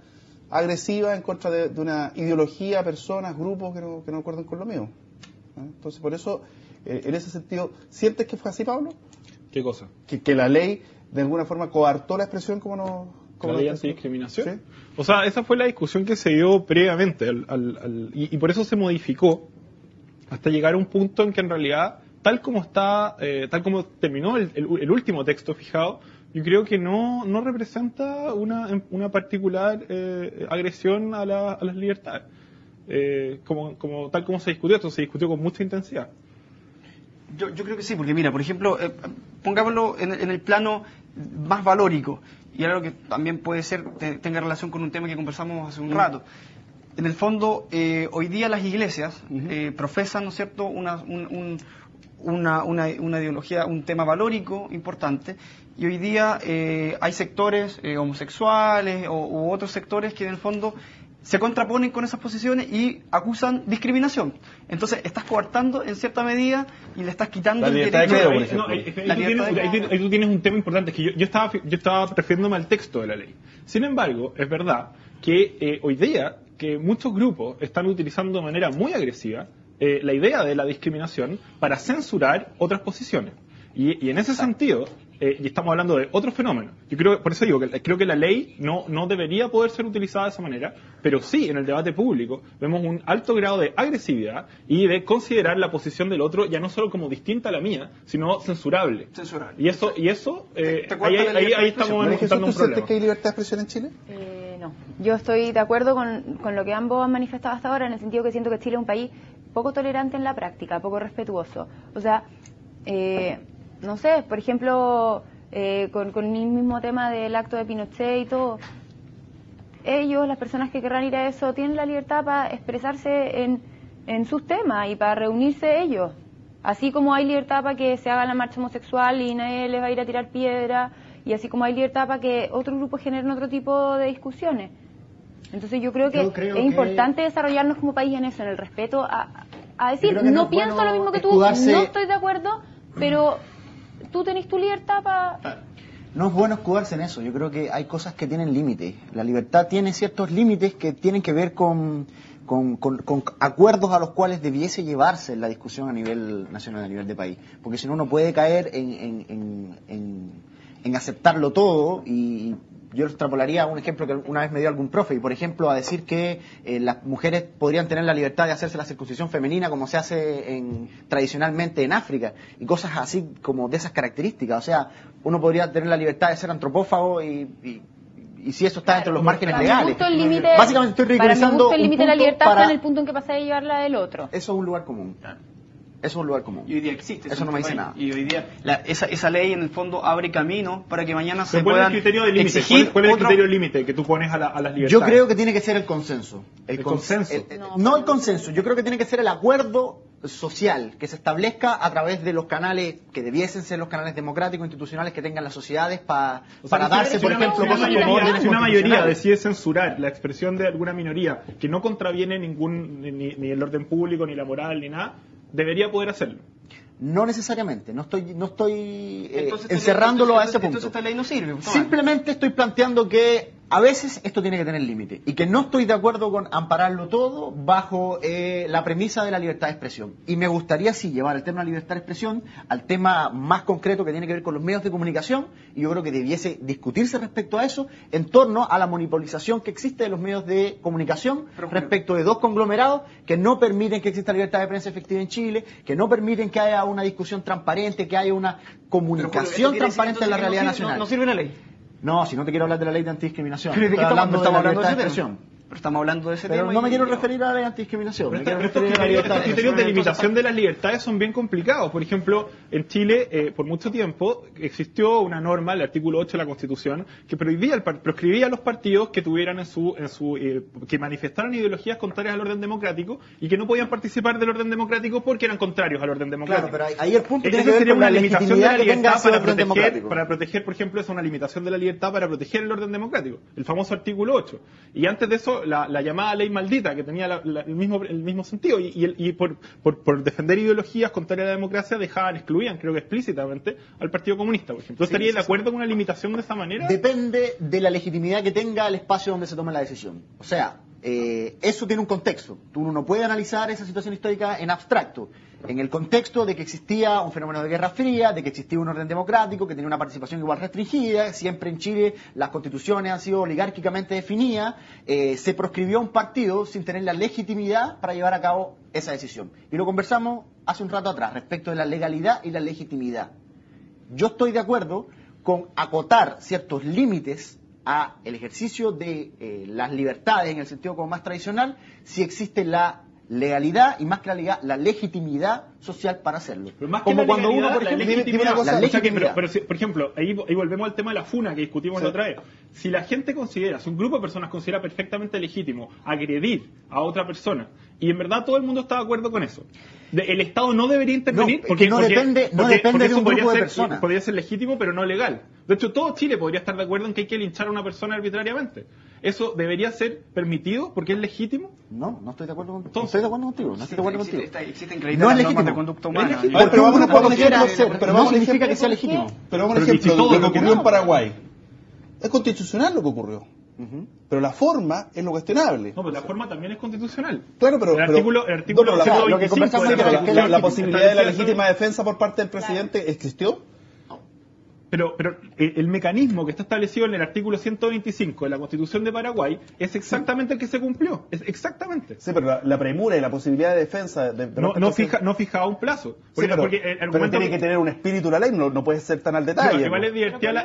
agresiva en contra de una ideología, personas, grupos que no acuerdan con lo mío. Entonces, por eso, en ese sentido, ¿sientes que fue así, Pablo? ¿Qué cosa? Que la ley, de alguna forma, coartó la expresión como no... ¿La ley antidiscriminación? ¿Sí? O sea, esa fue la discusión que se dio previamente y por eso se modificó hasta llegar a un punto en que en realidad, tal como terminó el último texto fijado, yo creo que no representa una particular agresión a las libertades. Tal como se discutió, esto se discutió con mucha intensidad. Yo creo que sí, porque mira, por ejemplo, pongámoslo en el plano más valórico, y algo que también puede ser, tenga relación con un tema que conversamos hace un rato. En el fondo, hoy día las iglesias profesan, ¿no es cierto?, una ideología, un tema valórico importante, y hoy día hay sectores homosexuales u otros sectores que en el fondo se contraponen con esas posiciones y acusan discriminación. Entonces estás coartando en cierta medida y le estás quitando La el libertad de derecho. credo, por ejemplo. Ahí tú tienes un tema importante, que yo estaba refiriéndome al texto de la ley. Sin embargo, es verdad que hoy día que muchos grupos están utilizando de manera muy agresiva la idea de la discriminación para censurar otras posiciones. Y en ese sentido, y estamos hablando de otro fenómeno. Yo creo, por eso digo que creo que la ley no debería poder ser utilizada de esa manera, pero sí en el debate público vemos un alto grado de agresividad y de considerar la posición del otro ya no solo como distinta a la mía, sino censurable. Y eso ahí estamos enfrentando un ¿Tú sientes problema. que hay libertad de expresión en Chile? No, yo estoy de acuerdo con lo que ambos han manifestado hasta ahora, en el sentido que siento que Chile es un país poco tolerante en la práctica, poco respetuoso. O sea, no sé, por ejemplo, con el mismo tema del acto de Pinochet y todo, ellos, las personas que querrán ir a eso, tienen la libertad para expresarse en sus temas y para reunirse ellos. Así como hay libertad para que se haga la marcha homosexual y nadie les va a ir a tirar piedra, y así como hay libertad para que otros grupos generen otro tipo de discusiones. Entonces yo creo que es importante desarrollarnos como país en eso, en el respeto a decir, no pienso lo mismo que tú, no estoy de acuerdo, pero tú tenés tu libertad para... No es bueno escudarse en eso. Yo creo que hay cosas que tienen límites. La libertad tiene ciertos límites que tienen que ver con acuerdos a los cuales debiese llevarse la discusión a nivel nacional, a nivel de país. Porque si no, uno puede caer en aceptarlo todo, y yo extrapolaría un ejemplo que una vez me dio algún profe, y por ejemplo a decir que las mujeres podrían tener la libertad de hacerse la circuncisión femenina como se hace tradicionalmente en África, y cosas así como de esas características. O sea, uno podría tener la libertad de ser antropófago y si eso está dentro de los márgenes legales. Básicamente estoy ridiculizando el límite de la libertad está en el punto en que pasa a llevarla del otro. Eso es un lugar común. Eso es un lugar común. Y hoy día existe. Eso no me dice nada. Y hoy día esa ley en el fondo abre camino para que mañana se ¿Cuál es puedan el criterio de límite? exigir ¿Cuál es el criterio de límite que tú pones a las libertades? Yo creo que tiene que ser el consenso. ¿El consenso? No el consenso, yo creo que tiene que ser el acuerdo social que se establezca a través de los canales que debiesen ser los canales democráticos institucionales que tengan las sociedades para darse, por ejemplo, si una mayoría decide censurar la expresión de alguna minoría que no contraviene ni el orden público, ni la moral, ni nada, debería poder hacerlo. No necesariamente, no estoy encerrándolo a ese punto. Entonces esta ley no sirve. Simplemente estoy planteando que a veces esto tiene que tener límite y que no estoy de acuerdo con ampararlo todo bajo la premisa de la libertad de expresión. Y me gustaría sí llevar el tema de la libertad de expresión al tema más concreto que tiene que ver con los medios de comunicación, y yo creo que debiese discutirse respecto a eso en torno a la monopolización que existe de los medios de comunicación respecto de dos conglomerados que no permiten que exista libertad de prensa efectiva en Chile, que no permiten que haya una discusión transparente, que haya una comunicación transparente en la realidad nacional. ¿No sirve la ley? No, si no te quiero hablar de la ley de antidiscriminación. ¿Pero de qué estamos hablando de la libertad de expresión? Pero estamos hablando de ese tema. Pero no me quiero referir a la ley de antidiscriminación. Estos criterios de limitación de las libertades son bien complicados. Por ejemplo, en Chile, por mucho tiempo, existió una norma, el artículo 8 de la Constitución, que proscribía a los partidos que tuvieran que manifestaran ideologías contrarias al orden democrático y que no podían participar del orden democrático porque eran contrarios al orden democrático. Claro, pero ahí el punto tiene que Esa ver sería con una la limitación de la libertad legitimidad para proteger, por ejemplo, es una limitación de la libertad para proteger el orden democrático, el famoso artículo 8. Y antes de eso, la llamada ley maldita, que tenía el mismo sentido, y por defender ideologías contrarias a la democracia excluían, creo que explícitamente, al Partido Comunista, por ejemplo. ¿Estaría de acuerdo con una limitación de esa manera? Depende de la legitimidad que tenga el espacio donde se tome la decisión. O sea, eso tiene un contexto. Uno no puede analizar esa situación histórica en abstracto. En el contexto de que existía un fenómeno de Guerra Fría, de que existía un orden democrático, que tenía una participación igual restringida, siempre en Chile las constituciones han sido oligárquicamente definidas, se proscribió un partido sin tener la legitimidad para llevar a cabo esa decisión. Y lo conversamos hace un rato atrás, respecto de la legalidad y la legitimidad. Yo estoy de acuerdo con acotar ciertos límites a el ejercicio de las libertades en el sentido como más tradicional, si existe la legalidad y más que la legalidad, la legitimidad social para hacerlo. Pero más que Como la cuando legalidad, uno, por la ejemplo, dime una cosa, la O sea que, legitimidad. pero por ejemplo, ahí volvemos al tema de la funa que discutimos la otra vez. Si la gente considera, si un grupo de personas considera perfectamente legítimo agredir a otra persona, y en verdad todo el mundo está de acuerdo con eso, el Estado no debería intervenir No, porque no depende de eso un podría grupo de ser- personas. Podría ser legítimo, pero no legal. De hecho, todo Chile podría estar de acuerdo en que hay que linchar a una persona arbitrariamente. Eso debería ser permitido porque es legítimo. No estoy de acuerdo contigo. Entonces- no estoy de acuerdo contigo. No estoy de acuerdo contigo. Existen No claritas es las normas legítimo. de conducta humana. Es legítimo. A ver, pero vamos a Porque un poner grupo ejemplo, quiera, pero no vamos a significa ejemplo- que sea legítimo. Pero vamos a Pero ejemplo si todo de lo lo que que ocurrió en no. Paraguay. Es constitucional lo que ocurrió. Pero la forma es lo cuestionable. No, pero la forma también es constitucional. Claro, pero... El artículo no, pero la, 125 lo que conversamos de ayer, pero la la- que la legítimo. posibilidad de la establecía- legítima defensa por parte del presidente existió. Pero el mecanismo que está establecido en el artículo 125 de la Constitución de Paraguay es exactamente el que se cumplió. Es exactamente. Sí, pero la premura y la posibilidad de defensa... De parte del presidente- No fijaba un plazo. Sí, Porque, pero, porque el pero argumento tiene que tener un espíritu la ley, no puede ser tan al detalle. igual es pues. divertida la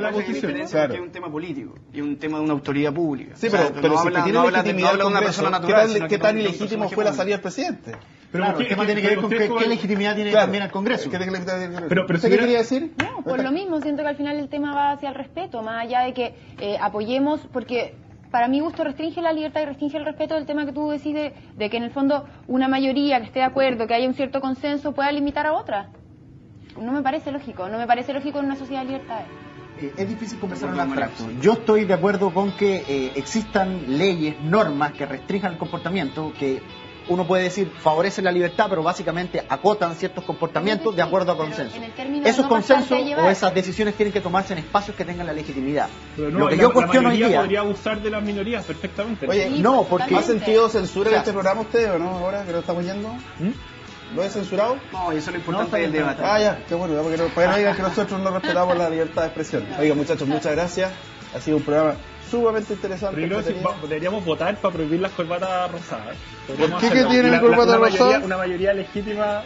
Hay posición. diferencia Claro. porque es un tema político y un tema de una autoridad pública. Sí, O sea, pero no si habla- que tiene no habla de- legitimidad no habla de una el persona Congreso, natural, ¿qué sino tan, que qué tan de un ilegítimo personaje fue la público. salida del presidente? Pero Claro, ¿por el qué- tema tiene que ver con ustedes qué como- legitimidad tiene Claro. también al Congreso. ¿Qué tiene legitimidad el Congreso? Pero ¿Usted si qué hubiera- quería decir? No, por lo mismo, siento que al final el tema va hacia el respeto, más allá de que apoyemos, porque para mi gusto restringe la libertad y restringe el respeto del tema que tú decís de que en el fondo una mayoría que esté de acuerdo, que haya un cierto consenso, pueda limitar a otra. No me parece lógico en una sociedad de libertades. Es difícil conversar en abstracto. Yo estoy de acuerdo con que existan leyes, normas que restrinjan el comportamiento, que uno puede decir favorecen la libertad, pero básicamente acotan ciertos comportamientos de acuerdo a Pero consenso. en el término de Esos no pasarse consensos a llevar. o esas decisiones tienen que tomarse en espacios que tengan la legitimidad. Pero Lo que la- yo cuestiono la hoy mayoría día... podría abusar de las minorías perfectamente. Oye, Sí, no, pues, porque- ¿Ha totalmente. sentido censura en Ya. este programa usted o no? Ahora que lo estamos yendo. ¿Lo he censurado? No, y eso es lo No, importante del está bien. debate. Ah, ya, qué bueno, para que no digan que nosotros no respetamos la libertad de expresión. Oiga, muchachos, muchas gracias. Ha sido un programa sumamente interesante. Pero yo creo que entretenido. deberíamos votar para prohibir las corbatas rosadas. Podríamos qué? hacerlo. ¿Qué tiene Y mi corbata una rosada? mayoría- Una mayoría legítima.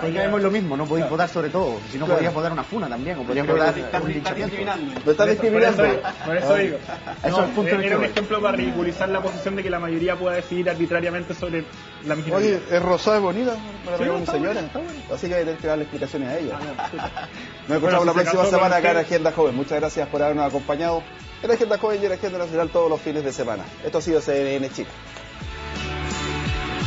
Hoy caemos lo mismo, no podéis votar sobre todo. Si no, Claro. podrías votar una funa también, o podrías Pero votar está un linchamiento. discriminando. Lo están discriminando. Por eso digo. Eso es el punto en el que Era un voy. ejemplo para ridiculizar la posición de que la mayoría pueda decidir arbitrariamente sobre la minoría. Oye, es rosada, es bonita. Me la Sí, regaló mi está señora. bueno, está bueno. Así que hay que tener que darle explicaciones a ella. Nos Bueno, escuchamos si la se próxima casó semana con acá en usted. Agenda Joven. Muchas gracias por habernos acompañado en Agenda Joven y en Agenda Nacional todos los fines de semana. Esto ha sido CNN Chile.